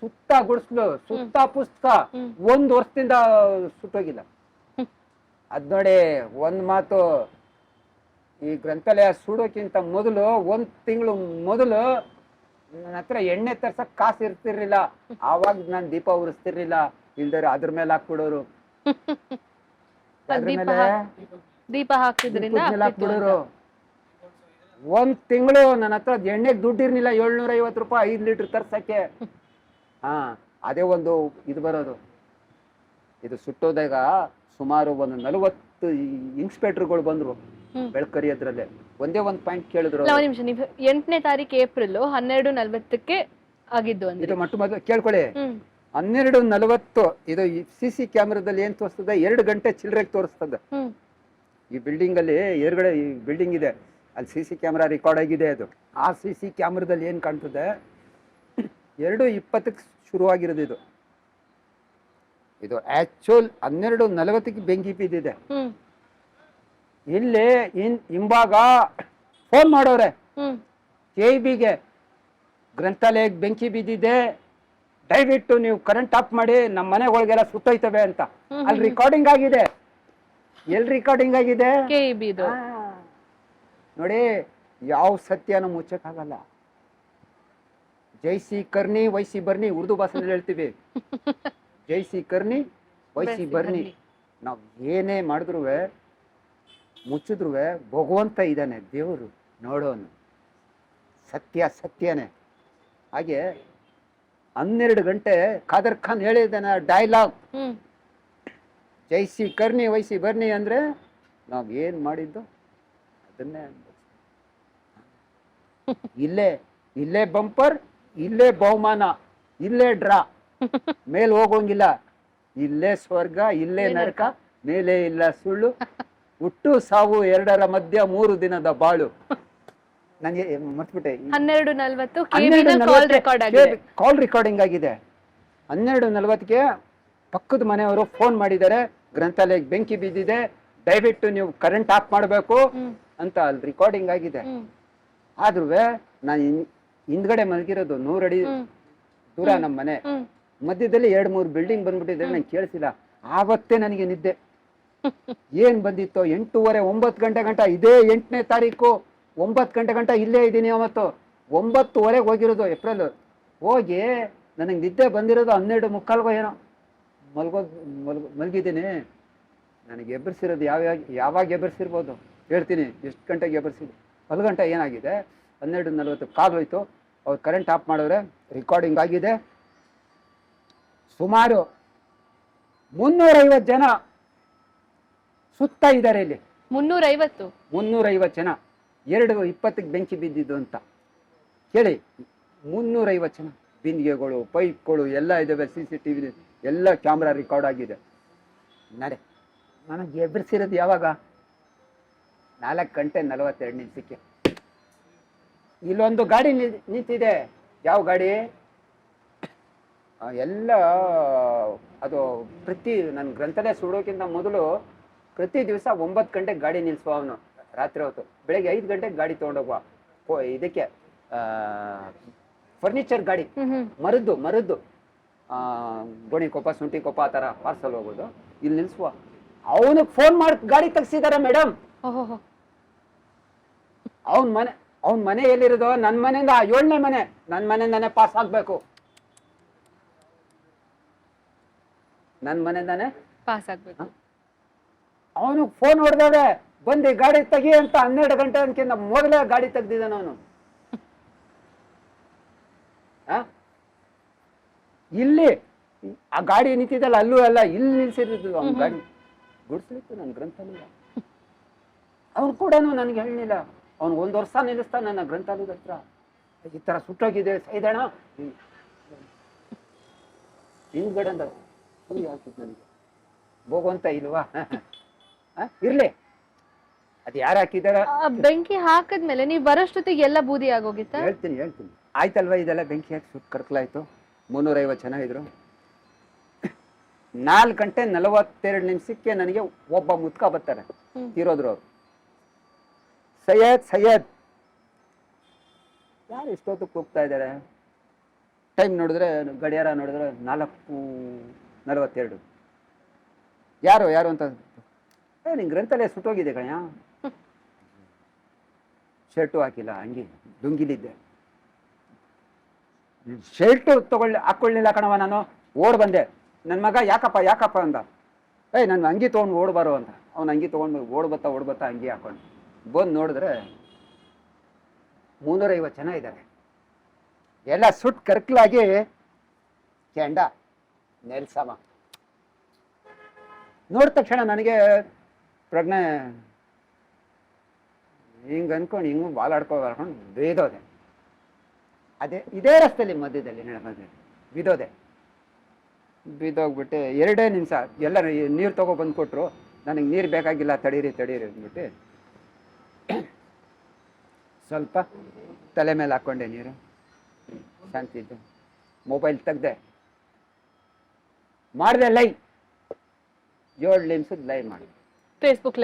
ಸುತ್ತ ಗುಡ್ಸ್ಲು, ಸುತ್ತ ಪುಸ್ತಕ 1 ವರ್ಷದಿಂದ ಸುಟ್ಟೋಗಿಲ್ಲ. ಅದ್ ನೋಡಿ, ಒಂದ್ ಮಾತು, ಈ ಗ್ರಂಥಾಲಯ ಸುಡೋಕ್ಕಿಂತ ಮೊದಲು 1 ತಿಂಗಳು ಮೊದಲು ನನ್ನ ಹತ್ರ ಎಣ್ಣೆ ತರ್ಸಕ್ ಕಾಸು ಇರ್ತಿರ್ಲಿಲ್ಲ. ಆವಾಗ ನಾನು ದೀಪ ಉರಿಸ್ತಿರ್ಲಿಲ್ಲ, ಇಲ್ದಾರೆ ಅದ್ರ ಮೇಲೆ ಹಾಕ್ಬಿಡೋರು, ದೀಪ ಹಾಕ್ತಿದ್ರಿಂದ ಹಾಕ್ಬಿಡೋರು. 1 ತಿಂಗಳು ನನ್ನ ಹತ್ರ ಎಣ್ಣೆಗೆ ದುಡ್ಡಿರ್ಲಿಲ್ಲ, 750 ರೂಪಾಯಿ 5 ಲೀಟರ್ ತರ್ಸಕ್ಕೆ. ಅದೇ ಒಂದು ಇದು ಬರೋದು. ಇದು ಸುಟ್ಟೋದಾಗ ಸುಮಾರು ಒಂದು 40 ಇನ್ಸ್ಪೆಕ್ಟರ್ಗಳು ಬಂದ್ರು ಬೆಳಕರಿಯದ್ರಲ್ಲೇ. ಒಂದೇ ಒಂದು ಪಾಯಿಂಟ್ ಕೇಳಿದ್ರು. ನಿಮಿಷ, ನೀವು 8ನೇ ತಾರೀಕು ಏಪ್ರಿಲ್ 12:40 ಆಗಿದ್ದು ಅಂದ್ರೆ ಇದು ಮೊದಲು ಕೇಳ್ಕೊಳ್ಳಿ. 12:40 ಇದು CC ಕ್ಯಾಮೆರಾದಲ್ಲಿ ಏನ್ ತೋರಿಸ್ತದೆ, 2 ಗಂಟೆ ಚಿಲ್ಲರೆಗೆ ತೋರಿಸ್ತದೆ. ಈ ಬಿಲ್ಡಿಂಗ್ ಅಲ್ಲಿ ಎದುರುಗಡೆ ಈ ಬಿಲ್ಡಿಂಗ್ ಇದೆ, ಅಲ್ಲಿ CC ಕ್ಯಾಮೆರಾ ರೆಕಾರ್ಡ್ ಆಗಿದೆ. ಅದು ಆ CC ಕ್ಯಾಮೆರಾದಲ್ಲಿ ಏನ್ ಕಾಣ್ತದೆ, 2:20 ಶುರುವಾಗಿರೋದು ಇದು. ಇದು ಆಕ್ಚುಲ್ 12:40 ಬೆಂಕಿ ಬಿದ್ದಿದೆ. ಇಲ್ಲಿ ಹಿಂಭಾಗ ಫೋನ್ ಮಾಡೋರೆ KIBಗೆ, ಗ್ರಂಥಾಲಯಕ್ಕೆ ಬೆಂಕಿ ಬಿದ್ದಿದೆ, ದಯವಿಟ್ಟು ನೀವು ಕರೆಂಟ್ ಆಫ್ ಮಾಡಿ, ನಮ್ಮ ಮನೆಗಳಿಗೆಲ್ಲ ಸುತ್ತೋಯ್ತವೆ ಅಂತ. ಅಲ್ಲಿ ರೆಕಾರ್ಡಿಂಗ್ ಆಗಿದೆ. ಎಲ್ಲಿ ರೆಕಾರ್ಡಿಂಗ್ ಆಗಿದೆ? ನೋಡಿ, ಯಾವ ಸತ್ಯನೂ ಮುಚ್ಚಕ್ಕಾಗಲ್ಲ. ಜೈಸಿ ಕರ್ನಿ ವೈಸಿ ಬರ್ನಿ, ಉರ್ದು ಭಾಷೆಯಲ್ಲಿ ಹೇಳ್ತೀವಿ. ಜೈಸಿ ಕರ್ನಿ ವೈಸಿ ಬರ್ನಿ. ನಾವು ಏನೇ ಮಾಡಿದ್ರು ಮುಚ್ಚಿದ್ರು ಭಗವಂತ ಇದ್ದಾನೆ, ದೇವರು ನೋಡೋನು. ಸತ್ಯ ಸತ್ಯನೇ. ಹಾಗೆ 12 ಗಂಟೆ ಖಾದರ್ ಖಾನ್ ಹೇಳಿದ್ದಾನೆ ಡೈಲಾಗ್, ಜೈಸಿ ಕರ್ನಿ ವೈಸಿ ಬರ್ನಿ ಅಂದ್ರೆ ನಾವ್ ಏನ್ ಮಾಡಿದ್ದು ಅದನ್ನೇ. ಇಲ್ಲೇ ಬಂಪರ್, ಇಲ್ಲೇ ಬಹುಮಾನ, ಇಲ್ಲೇ ಡ್ರಾ, ಮೇಲ್ ಹೋಗೋಂಗಿಲ್ಲ. ಇಲ್ಲೇ ಸ್ವರ್ಗ, ಇಲ್ಲೇ ನರಕ, ಮೇಲೆ ಇಲ್ಲ ಸುಳ್ಳು, ಹುಟ್ಟು ಸಾವು 2ರ ಮಧ್ಯ 3 ದಿನದ ಬಾಳು. ನನಗೆ ಮರ್ತ್ಬಿಟ್ಟೆ. 12:40 ಕಾಲ್ ರೆಕಾರ್ಡಿಂಗ್ ಆಗಿದೆ. 12:40 ಪಕ್ಕದ ಮನೆಯವರು ಫೋನ್ ಮಾಡಿದ್ದಾರೆ, ಗ್ರಂಥಾಲಯಕ್ಕೆ ಬೆಂಕಿ ಬಿದ್ದಿದೆ, ದಯವಿಟ್ಟು ನೀವು ಕರೆಂಟ್ ಆಫ್ ಮಾಡಬೇಕು ಅಂತ. ಅಲ್ಲಿ ರೆಕಾರ್ಡಿಂಗ್ ಆಗಿದೆ. ಆದ್ರೂ ನಾನು ಹಿಂದ್ಗಡೆ ಮಲಗಿರೋದು 100 ಅಡಿ ದೂರ ನಮ್ಮ ಮನೆ. ಮಧ್ಯದಲ್ಲಿ 2-3 ಬಿಲ್ಡಿಂಗ್ ಬಂದ್ಬಿಟ್ಟಿದ್ರೆ ನಂಗೆ ಕೇಳಿಸಿಲ್ಲ. ಆವತ್ತೇ ನನಗೆ ನಿದ್ದೆ. ಏನ್ ಬಂದಿತ್ತು, 8:30 9 ಗಂಟೆ ಗಂಟ, ಇದೇ 8ನೇ ತಾರೀಕು 9 ಗಂಟೆ ಗಂಟ ಇಲ್ಲೇ ಇದ್ದೀನಿ. ಅವತ್ತು 9:30 ಹೋಗಿರೋದು ಏಪ್ರಿಲ್. ಹೋಗಿ ನನಗೆ ನಿದ್ದೆ ಬಂದಿರೋದು 12:45 ಏನೋ ಮಲಗಿದ್ದೀನಿ. ನನಗೆ ಎಬ್ಬರಿಸಿರೋದು ಯಾವಾಗ ಎಬ್ಬರಿಸಿರ್ಬೋದು ಹೇಳ್ತೀನಿ. ಎಷ್ಟು ಗಂಟೆಗೆ ಎಬ್ಬರಿಸಿದ್ದು? 1 ಗಂಟೆ ಏನಾಗಿದೆ, 12:40 ಕಾಲು ಹೋಯ್ತು. ಅವ್ರು ಕರೆಂಟ್ ಆಫ್ ಮಾಡಿದ್ರೆ ರೆಕಾರ್ಡಿಂಗ್ ಆಗಿದೆ. ಸುಮಾರು 350 ಜನ ಸುತ್ತ ಇದ್ದಾರೆ ಇಲ್ಲಿ. 350 ಜನ 2:20 ಬೆಂಕಿ ಬಿದ್ದಿದ್ದು ಅಂತ ಕೇಳಿ. 350 ಜನ, ಬಿಂದಿಗೆಗಳು, ಪೈಪ್ಗಳು ಎಲ್ಲ ಇದಾವೆ, CCTV ಎಲ್ಲ ಕ್ಯಾಮ್ರಾ ರೆಕಾರ್ಡ್ ಆಗಿದೆ. ನನಗೆ ಎದುರಿಸಿರೋದು ಯಾವಾಗ? 4:42 ಇಲ್ಲೊಂದು ಗಾಡಿ ನಿಂತಿದೆ. ಯಾವ ಗಾಡಿ? ಎಲ್ಲ ಅದು ನನ್ನ ಗ್ರಂಥಾಲಯ ಸುಡೋಕ್ಕಿಂತ ಮೊದಲು ಪ್ರತಿ ದಿವಸ 9 ಗಂಟೆಗೆ ಗಾಡಿ ನಿಲ್ಸುವ ಅವನು. ರಾತ್ರಿ ಹೊತ್ತು ಬೆಳಗ್ಗೆ 5 ಗಂಟೆಗೆ ಗಾಡಿ ತೊಗೊಂಡೋಗುವ. ಇದಕ್ಕೆ ಫರ್ನಿಚರ್ ಗಾಡಿ, ಮರದ್ದು ಗೋಣಿಕೊಪ್ಪ, ಶುಂಠಿಕೊಪ್ಪ ಆ ಥರ ಪಾರ್ಸಲ್ ಹೋಗೋದು. ಇಲ್ಲಿ ನಿಲ್ಸುವ. ಅವನಿಗೆ ಫೋನ್ ಮಾಡಿ ಗಾಡಿ ತೆಗ್ಸಿದಾರೆ ಮೇಡಮ್. ಅವನ ಮನೆ ಎಲ್ಲಿರೋದು? ನನ್ನ ಮನೆಯಿಂದ 7ನೇ ಮನೆ. ನನ್ನ ಮನೆಯಿಂದಾನೆ ಪಾಸ್ ಆಗ್ಬೇಕು. ನನ್ನ ಮನೆಯಿಂದಾನೆ ಪಾಸ್ ಆಗ್ಬೇಕು. ಅವನು ಫೋನ್ ಹೊಡೆದವ್ರೆ, ಬಂದು ಗಾಡಿ ತೆಗಿ ಅಂತ. 12 ಗಂಟೆ ಅನ್ಕಿಂತ ಮೊದಲೇ ಗಾಡಿ ತೆಗ್ದಿದ್ದಾನ ಅವನು. ಇಲ್ಲಿ ಆ ಗಾಡಿ ನಿಂತಿದ್ದಲ್ಲ, ಅಲ್ಲೂ ಅಲ್ಲ, ಇಲ್ಲಿ ನಿಲ್ಸಿದ್ದು ಅವ್ನ ಗಾಡಿ. ಗುಡ್ಸ್ಲಿತ್ತು ನನ್ನ ಗ್ರಂಥಾಲಯ. ಅವನು ಕೂಡ ನನಗೆ ಹೇಳಲಿಲ್ಲ. ಅವ್ನು 1 ವರ್ಷ ನಿಲ್ಲಿಸ್ತಾನೆ ನನ್ನ ಗ್ರಂಥಾಲಯದ ಹತ್ರ. ಈ ತರ ಸುಟ್ಟೋಗಿದೆ ಸೈದಣ ಹಿಂದ್ಗಡೆ ಅಂತ ಆಗ್ತಿತ್ತು ನನಗೆ. ಹೋಗುವಂತ ಇಲ್ವಾ? ಇರ್ಲಿ, ಅದು ಯಾರು ಹಾಕಿದಾರ? ಬೆಂಕಿ ಹಾಕದ್ಮೇಲೆ ನೀವು ಬರೋಷ್ಟೊತ್ತಿಗೆ ಎಲ್ಲ ಬೂದಿ ಆಗೋಗಿತ್ತ? ಹೇಳ್ತೀನಿ ಆಯ್ತಲ್ವಾ. ಇದೆಲ್ಲ ಬೆಂಕಿ ಹಾಕಿ ಸುಟ್ಟು ಕರ್ಕಲಾಯ್ತು. 350 ಜನ ಇದ್ರು. 4:42 ನನಗೆ ಒಬ್ಬ ಮುತ್ಕ ಬರ್ತಾರೆ. ತೀರೋದ್ರು ಅವ್ರು. ಸೈಯದ್ ಯಾರು ಇಷ್ಟೊತ್ತಿಗೆ ಹೋಗ್ತಾ ಇದ್ದಾರೆ? ಟೈಮ್ ನೋಡಿದ್ರೆ, ಗಡಿಯಾರ ನೋಡಿದ್ರೆ 4:42. ಯಾರು ಅಂತ ನಿನ್ ಗ್ರಂಥಾಲಯ ಸುಟ್ಟೋಗಿದೆ ಕಣ್ಯ. ಶರ್ಟು ಹಾಕಿಲ್ಲ, ಹಂಗೆ ಡುಂಗಿಲಿದ್ದೆ. ಶರ್ಟು ಹಾಕೊಳ್ಳಿಲ್ಲ ಕಣವ. ನಾನು ಓಡ್ ಬಂದೆ. ನನ್ನ ಮಗ ಯಾಕಪ್ಪ ಅಂದ. ನನ್ನ ಅಂಗಿ ತೊಗೊಂಡು ಓಡ್ಬಾರೋ ಅಂತ. ಅವ್ನ ಅಂಗಿ ತೊಗೊಂಡು ಓಡ್ಬತ್ತಾ ಅಂಗಿ ಹಾಕೊಂಡು ಬಂದು ನೋಡಿದ್ರೆ 350 ಜನ ಇದ್ದಾರೆ. ಎಲ್ಲ ಸುಟ್ಟು ಕರ್ಕಲಾಗಿ ಕೆಂಡ ನೆಲ್ಸಮ. ನೋಡಿದ ತಕ್ಷಣ ನನಗೆ ಪ್ರಜ್ಞೆ ಹಿಂಗೆ ಅನ್ಕೊಂಡು ಹಿಂಗೆ ಬಾಲಾಡ್ಕೊಂಡು ಬೇದೋದೆ. ಇದೇ ರಸ್ತೆಯಲ್ಲಿ ಮಧ್ಯದಲ್ಲಿ ಬಿದ್ದೋಗ್ಬಿಟ್ಟೆ. 2 ನಿಮಿಷ ಎಲ್ಲ ನೀರು ತಗೋ ಬಂದು ಕೊಟ್ಟರು. ನನಗೆ ನೀರು ಬೇಕಾಗಿಲ್ಲ, ತಡೀರಿ ಅಂದ್ಬಿಟ್ಟು ಸ್ವಲ್ಪ ತಲೆ ಮೇಲೆ ಹಾಕ್ಕೊಂಡೆ ನೀರು. ಶಾಂತಿ ಇದ್ದು ಮೊಬೈಲ್ ತೆಗ್ದೆ, ಮಾಡಿದೆ ಲೈವ್. 7 ನಿಮಿಷದ ಲೈವ್ ಮಾಡಿ ಫೇಸ್ಬುಕ್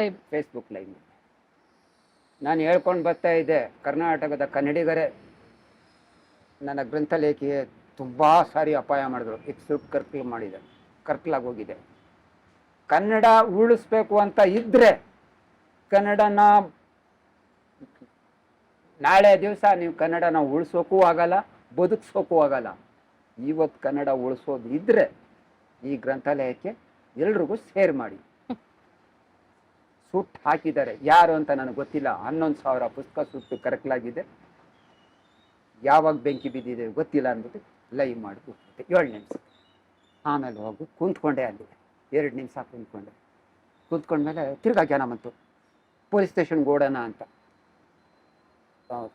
ಲೈವ್. ನಾನು ಹೇಳ್ಕೊಂಡು ಬರ್ತಾ ಇದ್ದೆ, ಕರ್ನಾಟಕದ ಕನ್ನಡಿಗರೇ ನನ್ನ ಗ್ರಂಥಾಲಯಕ್ಕೆ ತುಂಬ ಸಾರಿ ಅಪಾಯ ಮಾಡಿದ್ರು. ಈಗ ಸುಟ್ಟು ಕರ್ಕಲಾಗೋಗಿದೆ. ಕನ್ನಡ ಉಳಿಸ್ಬೇಕು ಅಂತ ಇದ್ರೆ ಕನ್ನಡನ ನಾಳೆ ದಿವಸ ನೀವು ಕನ್ನಡನ ಉಳಿಸೋಕ್ಕೂ ಆಗಲ್ಲ, ಬದುಕಿಸೋಕ್ಕೂ ಆಗಲ್ಲ. ಇವತ್ತು ಕನ್ನಡ ಉಳಿಸೋದು ಇದ್ರೆ ಈ ಗ್ರಂಥಾಲಯಕ್ಕೆ ಎಲ್ರಿಗೂ ಶೇರ್ ಮಾಡಿ. ಸುಟ್ಟು ಹಾಕಿದ್ದಾರೆ, ಯಾರು ಅಂತ ನನಗೆ ಗೊತ್ತಿಲ್ಲ. 11,000 ಪುಸ್ತಕ ಸುಟ್ಟು ಕರಕಲಾಗಿದೆ. ಯಾವಾಗ ಬೆಂಕಿ ಬಿದ್ದಿದೆ ಗೊತ್ತಿಲ್ಲ ಅಂದ್ಬಿಟ್ಟು ಲೈವ್ ಮಾಡಿಬಿಟ್ಟು 7 ನಿಮಿಷ. ಆಮೇಲೆ ಹೋಗಿ ಕೂತ್ಕೊಂಡೆ. ಅಲ್ಲಿ 2 ನಿಮಿಷ ಕೂತ್ಕೊಂಡ್ಮೇಲೆ ತಿರ್ಗಾ ಜ್ಞಾನ ಬಂತು. ಪೊಲೀಸ್ ಸ್ಟೇಷನ್ಗೆ ಓಡೋಣ ಅಂತ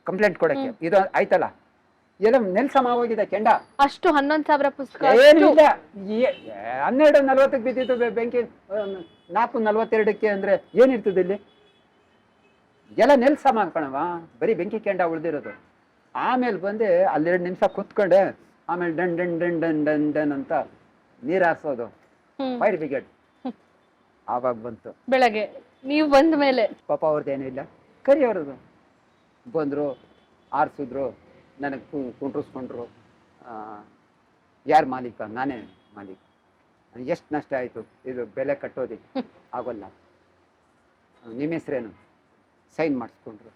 ಕಂಪ್ಲೇಂಟ್ ಕೊಡೋಕ್ಕೆ. ಇದು ಆಯ್ತಲ್ಲ, ಎಲ್ಲ ನೆಲ್ಸಮ ಹೋಗಿದೆ ಕೆಂಡ. ಅಷ್ಟು 11,000 ಪುಸ್ತಕ ಏನಿಲ್ಲ. 12:40 ಬಿದ್ದಿತ್ತು ಬೆಂಕಿ. 4:42 ಅಂದ್ರೆ ಏನಿರ್ತದೆ ಇಲ್ಲಿ? ಎಲ್ಲ ನೆಲ್ಸಮ ಕಣವ, ಬರೀ ಬೆಂಕಿ ಕೆಂಡ ಉಳ್ದಿರೋದು. ಆಮೇಲೆ ಬಂದೆ ಅಲ್ಲಿ 2 ನಿಮಿಷ ಕೂತ್ಕೊಂಡೆ. ಆಮೇಲೆ done done done done done done ಅಂತ ನೀರು ಹಾರಿಸೋದು, ಫೈರ್ ಬ್ರಿಗೇಡ್. ಆವಾಗ ಬಂತು ಬೆಳಗ್ಗೆ ನೀವು ಬಂದ ಮೇಲೆ. ಪಾಪ ಅವ್ರದ್ದೇನೂ ಇಲ್ಲ, ಕರಿಯವ್ರದ್ದು. ಬಂದರು, ಆರಿಸಿದ್ರು, ನನಗೆ ಕುಂಡ್ರಿಸ್ಕೊಂಡ್ರು. ಯಾರು ಮಾಲೀಕ? ನಾನೇ ಮಾಲೀಕ. ಎಷ್ಟು ನಷ್ಟ ಆಯಿತು, ಇದು ಬೆಲೆ ಕಟ್ಟೋದಿಕ್ಕೆ ಆಗೋಲ್ಲ. ನಿಮ್ಮ ಹೆಸ್ರೇನು? ಸೈನ್ ಮಾಡಿಸ್ಕೊಂಡ್ರು.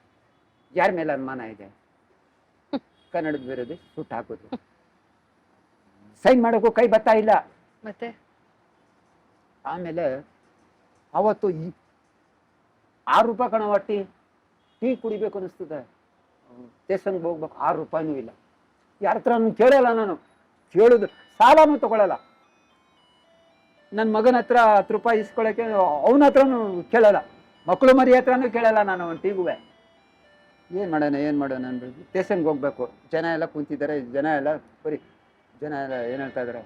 ಯಾರ ಮೇಲೆ ಅನುಮಾನ ಇದೆ? ಕನ್ನಡದ ವಿರೋಧಿ ಸುಟ್ಟು ಹಾಕೋದು. ಸೈನ್ ಮಾಡೋಕ್ಕೂ ಕೈ ಬರ್ತಾ ಇಲ್ಲ. ಮತ್ತೆ ಆಮೇಲೆ ಅವತ್ತು 6 ರೂಪಾಯಿ ಕಣವ ಟೀ ಕುಡಿಬೇಕು ಅನಿಸ್ತದೆ. ಸ್ಟೇಷನ್ಗೆ ಹೋಗ್ಬೇಕು, 6 ರೂಪಾಯಿನೂ ಇಲ್ಲ. ಯಾರ ಹತ್ರನೂ ಕೇಳಲ್ಲ ನಾನು. ಕೇಳುದು ಸಾಲನೂ ತಗೊಳ್ಳಲ್ಲ. ನನ್ನ ಮಗನ ಹತ್ರ 10 ರೂಪಾಯಿ ಇಸ್ಕೊಳಕ್ಕೆ ಅವನ ಹತ್ರನೂ ಕೇಳಲ್ಲ. ಮಕ್ಕಳು ಮರಿ ಹತ್ರನೂ ಕೇಳಲ್ಲ ನಾನು ಟೀಗುವೆ. ಏನು ಮಾಡೋಣ ಅನ್ಬಿಟ್ಟು ಸ್ಟೇಷನ್ಗೆ ಹೋಗ್ಬೇಕು. ಜನ ಎಲ್ಲ ಕುಂತಿದ್ದಾರೆ. ಜನ ಎಲ್ಲ ಏನು ಹೇಳ್ತಾ ಇದ್ದಾರೆ,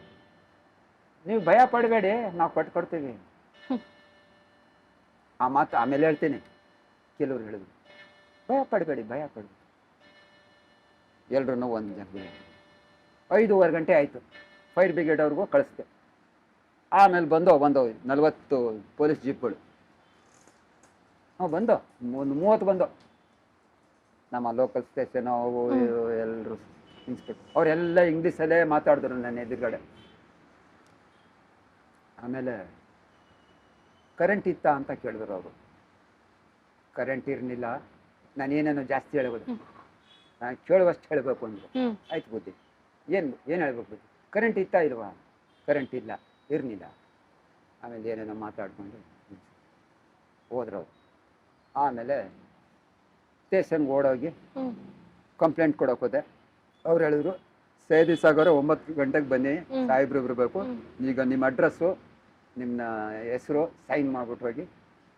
ನೀವು ಭಯ ಪಡಬೇಡಿ, ನಾವು ಕೊಡ್ತೀವಿ. ಆ ಮಾತು ಆಮೇಲೆ ಹೇಳ್ತೀನಿ. ಕೆಲವ್ರು ಹೇಳಿದ್ರು, ಭಯ ಪಡಬೇಡಿ. ಎಲ್ರೂ ಒಂದು ಜನ 5:15 ಗಂಟೆ ಆಯಿತು. ಫೈರ್ ಬ್ರಿಗೇಡ್ ಅವ್ರಿಗೂ ಕಳಿಸ್ದೆ. ಆಮೇಲೆ ಬಂದು 40 ಪೊಲೀಸ್ ಜೀಪ್ಗಳು ಬಂದು, ಒಂದು 30 ಬಂದು. ನಮ್ಮ ಲೋಕಲ್ ಸ್ಟೇಷನ್ ಅವು ಎಲ್ಲರೂ ಇನ್ಸ್ಪೆಕ್ಟರ್ ಅವರೆಲ್ಲ ಇಂಗ್ಲೀಷಲ್ಲೇ ಮಾತಾಡಿದ್ರು ನನ್ನ ಎದುರುಗಡೆ. ಆಮೇಲೆ ಕರೆಂಟ್ ಇತ್ತಾ ಅಂತ ಕೇಳಿದ್ರು ಅವರು. ಕರೆಂಟ್ ಇರಲಿಲ್ಲ. ನಾನೇನೇನೋ ಜಾಸ್ತಿ ಹೇಳ್ಬೋದು, ನಾನು ಕೇಳುವಷ್ಟು ಹೇಳಬೇಕು ಅಂದರು. ಆಯ್ತು ಬುದ್ಧಿ, ಏನು ಹೇಳ್ಬೇಕು ಬುದ್ಧಿ, ಕರೆಂಟ್ ಇತ್ತಾ ಇಲ್ವಾ? ಕರೆಂಟ್ ಇರಲಿಲ್ಲ. ಆಮೇಲೆ ಏನೇನೋ ಮಾತಾಡ್ಕೊಂಡು ಹೋದ್ರು ಅವರು. ಆಮೇಲೆ ಸ್ಟೇಷನ್ಗೆ ಓಡೋಗಿ ಕಂಪ್ಲೇಂಟ್ ಕೊಡೋಕೆ ಹೋದೆ. ಅವ್ರು ಹೇಳಿದ್ರು, ಸೈದಿ ಸಾಗರ 9 ಗಂಟೆಗೆ ಬನ್ನಿ, ಸಾಹೇಬ್ರು ಬರಬೇಕು. ಈಗ ನಿಮ್ಮ ಅಡ್ರೆಸ್ಸು, ನಿಮ್ಮ ಹೆಸರು ಸೈನ್ ಮಾಡ್ಬಿಟ್ಟು ಹೋಗಿ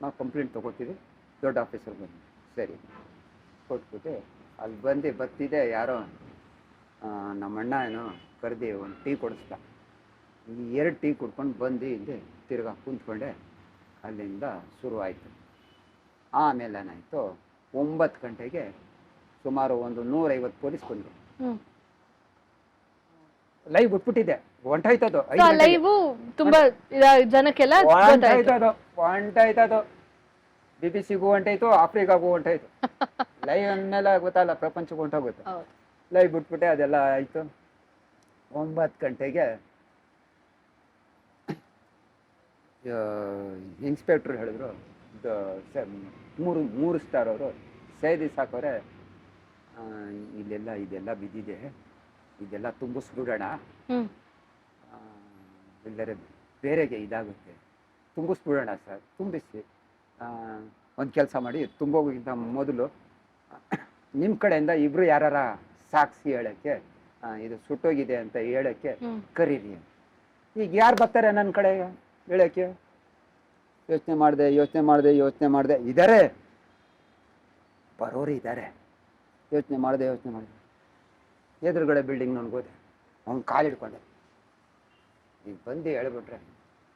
ನಾವು ಕಂಪ್ಲೇಂಟ್ ತೊಗೋತೀವಿ, ದೊಡ್ಡ ಆಫೀಸರ್ ಬನ್ನಿ. ಸರಿ ಕೊಟ್ಬಿಟ್ಟು ಅಲ್ಲಿ ಬರ್ತಿದ್ದೆ. ಯಾರೋ ನಮ್ಮಣ್ಣ ಏನೋ ಕರೆದಿ ಒಂದು ಟೀ ಕೊಡಿಸ್ದ. 2 ಟೀ ಕುಡ್ಕೊಂಡು ಬಂದು ಇಲ್ಲಿ ತಿರ್ಗಾ ಕುಂತ್ಕೊಂಡೆ. ಅಲ್ಲಿಂದ ಶುರುವಾಯಿತು. ಆಮೇಲೆ ಏನಾಯಿತು, 9 ಗಂಟೆಗೆ ಸುಮಾರು ಒಂದು 150 ಪೊಲೀಸ್ ಬಂದರು. ಲೈವ್ ಬಿಟ್ಬಿಟ್ಟಿದ್ದೆ, ಹೊಂಟಾಯ್ತದು. ತುಂಬಾ ಜನಕ್ಕೆಲ್ಲ ಹೊಂಟಾಯ್ತದು. BBC-ಗೂ ಹೊಂಟಾಯ್ತು, ಆಫ್ರಿಕಾಗೂ ಹೊಂಟಾಯ್ತು. ಲೈವ್ ಅಂದಮೇಲೆ ಗೊತ್ತಲ್ಲ, ಪ್ರಪಂಚಕ್ಕೆ ಹೊಂಟೋಗುತ್ತೆ. ಲೈವ್ ಬಿಟ್ಬಿಟ್ಟೆ, ಅದೆಲ್ಲ ಆಯಿತು. 9 ಗಂಟೆಗೆ ಇನ್ಸ್ಪೆಕ್ಟ್ರು ಹೇಳಿದ್ರು, 3 ಸ್ಟಾರ್ ಅವರು, ಸೈದಿ ಸಾಕೋರೆ ಇದೆಲ್ಲ ಬಿದ್ದಿದೆ, ಇದೆಲ್ಲ ತುಂಬಿಸ್ಬಿಡೋಣ, ಇಲ್ಲರೆ ಬೇರೆಗೆ ಇದಾಗುತ್ತೆ, ತುಂಬಿಸ್ಬಿಡೋಣ ಸರ್, ತುಂಬಿಸಿ. ಒಂದು ಕೆಲಸ ಮಾಡಿ, ತುಂಬೋಗಿಂತ ಮೊದಲು ನಿಮ್ಮ ಕಡೆಯಿಂದ ಇಬ್ಬರು ಯಾರಾರ ಸಾಕ್ಷಿ ಹೇಳೋಕ್ಕೆ, ಇದು ಸುಟ್ಟೋಗಿದೆ ಅಂತ ಹೇಳೋಕ್ಕೆ ಕರೀರಿ. ಈಗ ಯಾರು ಬರ್ತಾರೆ ನನ್ನ ಕಡೆ ಹೇಳೋಕ್ಕೆ? ಯೋಚನೆ ಮಾಡಿದೆ. ಇದ್ದಾರೆ, ಬರೋರು ಇದ್ದಾರೆ. ಯೋಚನೆ ಮಾಡಿದೆ. ಎದುರುಗಡೆ ಬಿಲ್ಡಿಂಗ್ ನನಗೋದೆ. ಅವ್ನು ಕಾಲು ಹಿಡ್ಕೊಂಡೆ. ನೀನು ಬಂದು ಹೇಳ್ಬಿಟ್ರೆ,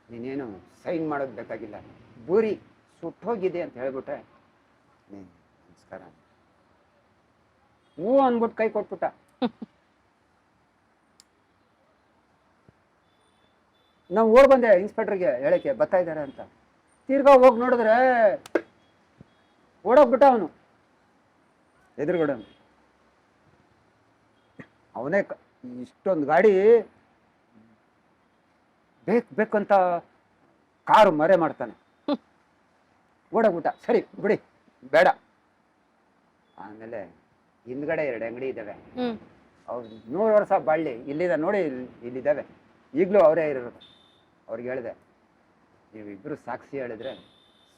ನೀನೇನು ಸೈನ್ ಮಾಡೋದು ಬೇಕಾಗಿಲ್ಲ, ಬೂರಿ ಸುಟ್ಟೋಗಿದೆ ಅಂತ ಹೇಳ್ಬಿಟ್ರೆ ನಮಸ್ಕಾರ ಹ್ಞೂ ಅಂದ್ಬಿಟ್ಟು ಕೈ ಕೊಟ್ಬಿಟ್ಟ. ನಾವು ಓಡ್ ಬಂದೆ ಇನ್ಸ್ಪೆಕ್ಟರ್ಗೆ ಹೇಳಕ್ಕೆ ಬರ್ತಾ ಇದ್ದಾರೆ ಅಂತ. ತಿರ್ಗಾ ಹೋಗಿ ನೋಡಿದ್ರೆ ಓಡೋಗ್ಬಿಟ್ಟ ಅವನು ಎದುರುಗಡೆ. ಅವನೇ ಇಷ್ಟೊಂದು ಗಾಡಿ ಬೇಕಂತ ಕಾರು ಮರೆ ಮಾಡ್ತಾನೆ. ಓಡೋಗ್ಬಿಟ್ಟ. ಸರಿ ಬಿಡಿ, ಬೇಡ. ಆಮೇಲೆ ಹಿಂದ್ಗಡೆ 2 ಅಂಗಡಿ ಇದ್ದಾವೆ. ಅವ್ರು 100 ವರ್ಷ ಬಾಳ್ಳಿ ಇಲ್ಲಿದೆ ನೋಡಿ, ಇಲ್ಲಿದ್ದಾವೆ. ಈಗಲೂ ಅವರೇ ಇರೋದು. ಅವ್ರಿಗೆ ಹೇಳಿದೆ, ನೀವಿಬ್ರು ಸಾಕ್ಷಿ ಹೇಳಿದ್ರೆ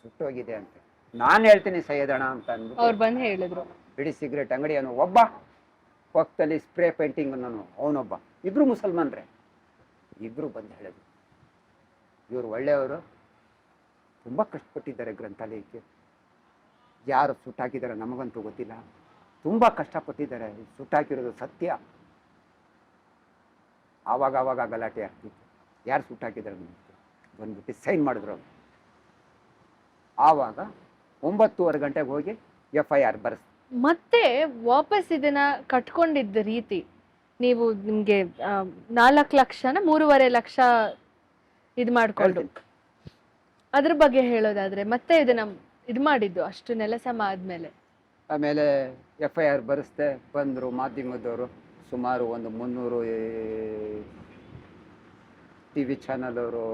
ಸುಟ್ಟೋಗಿದೆ ಅಂತ. ನಾನು ಹೇಳ್ತೀನಿ ಸೈಯದಣ್ಣ ಅಂತ ಅಂದ್ಬಿಟ್ಟು ಅವ್ರು ಬಂದು ಹೇಳಿದ್ರು. ಬಿಡಿ ಸಿಗರೇಟ್ ಅಂಗಡಿ ಅವನು ಒಬ್ಬ, ಪಕ್ಕದಲ್ಲಿ ಸ್ಪ್ರೇ ಪೇಂಟಿಂಗ್ ಅನ್ನೋನು ಅವನೊಬ್ಬ. ಇಬ್ರು ಮುಸಲ್ಮಾನ್ರೆ. ಇಬ್ರು ಬಂದು ಹೇಳಿದ್ರು, ಇವರು ಒಳ್ಳೆಯವರು, ತುಂಬ ಕಷ್ಟಪಟ್ಟಿದ್ದಾರೆ ಗ್ರಂಥಾಲಯಕ್ಕೆ. ಯಾರು ಸುಟ್ಟಾಕಿದ್ದಾರೆ ನಮಗಂತೂ ಗೊತ್ತಿಲ್ಲ, ತುಂಬ ಕಷ್ಟಪಟ್ಟಿದ್ದಾರೆ. ಸುಟ್ಟಾಕಿರೋದು ಸತ್ಯ. ಆವಾಗ ಗಲಾಟೆ ಆಗ್ತಿತ್ತು. ಯಾರು ಸುಟ್ಟಾಕಿದ್ದಾರೆ ಬಂದ್ಬಿಟ್ಟು ಸೈನ್ ಮಾಡಿದ್ರು ಅವರು. ಆವಾಗ 9:15 ಗಂಟೆಗೆ ಹೋಗಿ FIR ಬರೆಸ್. ಮತ್ತೆ ವಾಪಸ್ ಇದನ್ನ ಕಟ್ಕೊಂಡಿದ್ದ ರೀತಿ, ನೀವು ನಿಮ್ಗೆ 4 ಲಕ್ಷನ 3.5 ಲಕ್ಷ ಇದು ಮಾಡ್ಕೊಂಡು, ಅದ್ರ ಬಗ್ಗೆ ಹೇಳೋದಾದ್ರೆ ಮತ್ತೆ ಇದನ್ನ ಇದು ಮಾಡಿದ್ದು ಅಷ್ಟು ನೆಲಸಮ ಆದ್ಮೇಲೆ FIR ಬರೆಸ್ದೆ. ಬಂದರು ಮಾಧ್ಯಮದವರು, ಸುಮಾರು ಒಂದು 300 TV ಚಾನಲ್ ಅವರು.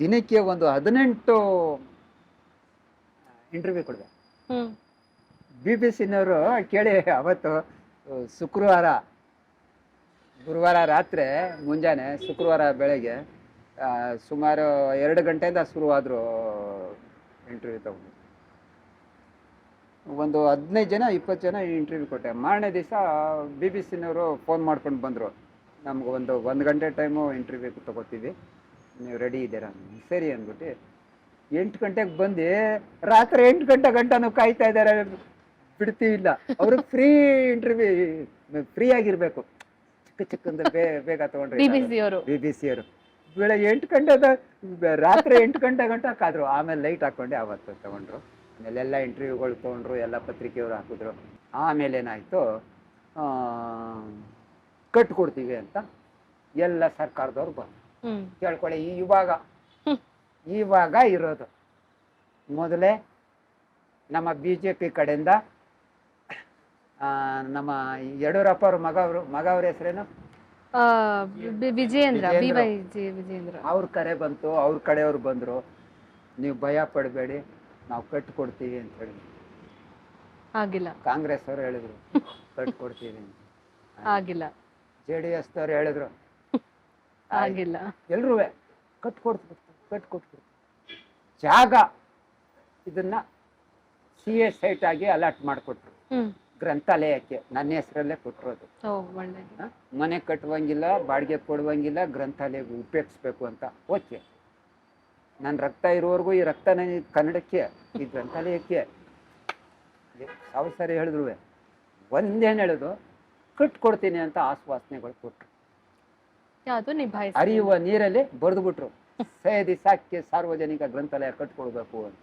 ದಿನಕ್ಕೆ ಒಂದು 18 ಇಂಟರ್ವ್ಯೂ ಕೊಡಿದೆ. BBC-ನವರು ಕೇಳಿ, ಅವತ್ತು ಗುರುವಾರ ರಾತ್ರಿ ಮುಂಜಾನೆ, ಶುಕ್ರವಾರ ಬೆಳಗ್ಗೆ ಸುಮಾರು 2 ಗಂಟೆಯಿಂದ ಶುರುವಾದ್ರು ಇಂಟರ್ವ್ಯೂ ತಗೊಂಡು. ಒಂದು 15 ಜನ 20 ಜನ ಇಂಟರ್ವ್ಯೂ ಕೊಟ್ಟೆ. ಮಾರನೇ ದಿವಸ BBC-ನವರು ಫೋನ್ ಮಾಡ್ಕೊಂಡು ಬಂದರು, ನಮ್ಗೆ ಒಂದು ಗಂಟೆ ಟೈಮು ಇಂಟರ್ವ್ಯೂ ತೊಗೋತೀವಿ, ನೀವು ರೆಡಿ ಇದ್ದೀರಾ? ಸರಿ ಅಂದ್ಬಿಟ್ಟು 8 ಗಂಟೆಗೆ ಬಂದು ರಾತ್ರಿ 8 ಗಂಟೆನೂ ಕಾಯ್ತಾ ಇದ್ದಾರೆ, ಬಿಡ್ತೀವಿಲ್ಲ. ಅವರು ಫ್ರೀ ಇಂಟರ್ವ್ಯೂ, ಫ್ರೀ ಆಗಿರಬೇಕು, ಚಿಕ್ಕಂದ ಬೇಗ ತೊಗೊಂಡ್ರೆ BBC-ಯವರು. ಬೆಳಗ್ಗೆ 8 ಗಂಟೆದ ರಾತ್ರಿ 8 ಗಂಟೆ ಕಾದ್ರು. ಆಮೇಲೆ ಲೈಟ್ ಹಾಕ್ಕೊಂಡೆ ಆವತ್ತು ತೊಗೊಂಡ್ರು. ಆಮೇಲೆ ಎಲ್ಲ ಇಂಟರ್ವ್ಯೂಗಳು ತೊಗೊಂಡ್ರು, ಎಲ್ಲ ಪತ್ರಿಕೆಯವರು ಹಾಕಿದ್ರು. ಆಮೇಲೆ ಏನಾಯಿತು, ಕಟ್ಕೊಡ್ತೀವಿ ಅಂತ ಎಲ್ಲ ಸರ್ಕಾರದವ್ರು ಬಂದು ಕೇಳ್ಕೊಳ್ಳಿ. ಇವಾಗ ಇರೋದು ಮೊದಲೇ ನಮ್ಮ BJP ಕಡೆಯಿಂದ ನಮ್ಮ ಯಡಿಯೂರಪ್ಪ ಅವ್ರ ಮಗ ಅವ್ರ ಹೆಸರೇನು, ವಿಜಯೇಂದ್ರ. ಅವ್ರ ಕರೆ ಬಂತು, ಅವ್ರ ಕಡೆಯವ್ರು ಬಂದರು, ನೀವು ಭಯ ಪಡಬೇಡಿ, ನಾವು ಕಟ್ಕೊಡ್ತೀವಿ ಅಂತ ಹೇಳಿ. ಆಗಿಲ್ಲ. ಕಾಂಗ್ರೆಸ್ ಅವರು ಹೇಳಿದ್ರು ಕಟ್ಕೊಡ್ತೀವಿ ಅಂತ, ಆಗಿಲ್ಲ. JDS ದವ್ರು ಹೇಳಿದ್ರು ಆಗಿಲ್ಲ. ಎಲ್ರೂ ಕಟ್ಕೊಡ್ತೀವಿ. ಜಾಗ ಇದನ್ನ CA ಸೈಟ್ ಆಗಿ ಅಲಾಟ್ ಮಾಡಿಕೊಟ್ರು, ಗ್ರಂಥಾಲಯಕ್ಕೆ ನನ್ನ ಹೆಸರಲ್ಲೇ ಕೊಟ್ಟಿರೋದು. ಮನೆ ಕಟ್ಟುವಂಗಿಲ್ಲ, ಬಾಡಿಗೆ ಕೊಡುವಂಗಿಲ್ಲ, ಗ್ರಂಥಾಲಯ ಉಪಯೋಗಿಸ್ಬೇಕು ಅಂತ. ಓಕೆ, ನನ್ನ ರಕ್ತ ಇರೋವರೆಗೂ ಈ ರಕ್ತ ಕನ್ನಡಕ್ಕೆ, ಈ ಗ್ರಂಥಾಲಯಕ್ಕೆ 1000 ಸರಿ ಹೇಳಿದ್ರು ಒಂದೇನು ಹೇಳೋದು, ಕಟ್ಕೊಡ್ತೀನಿ ಅಂತ ಆಶ್ವಾಸನೆಗಳು ಕೊಟ್ರು. ಹರಿಯುವ ನೀರಲ್ಲಿ ಬರೆದುಬಿಟ್ರು, ಸೈಯದ್ ಇಸಾಕ್ಗೆ ಸಾರ್ವಜನಿಕ ಗ್ರಂಥಾಲಯ ಕಟ್ಕೊಡ್ಬೇಕು ಅಂತ.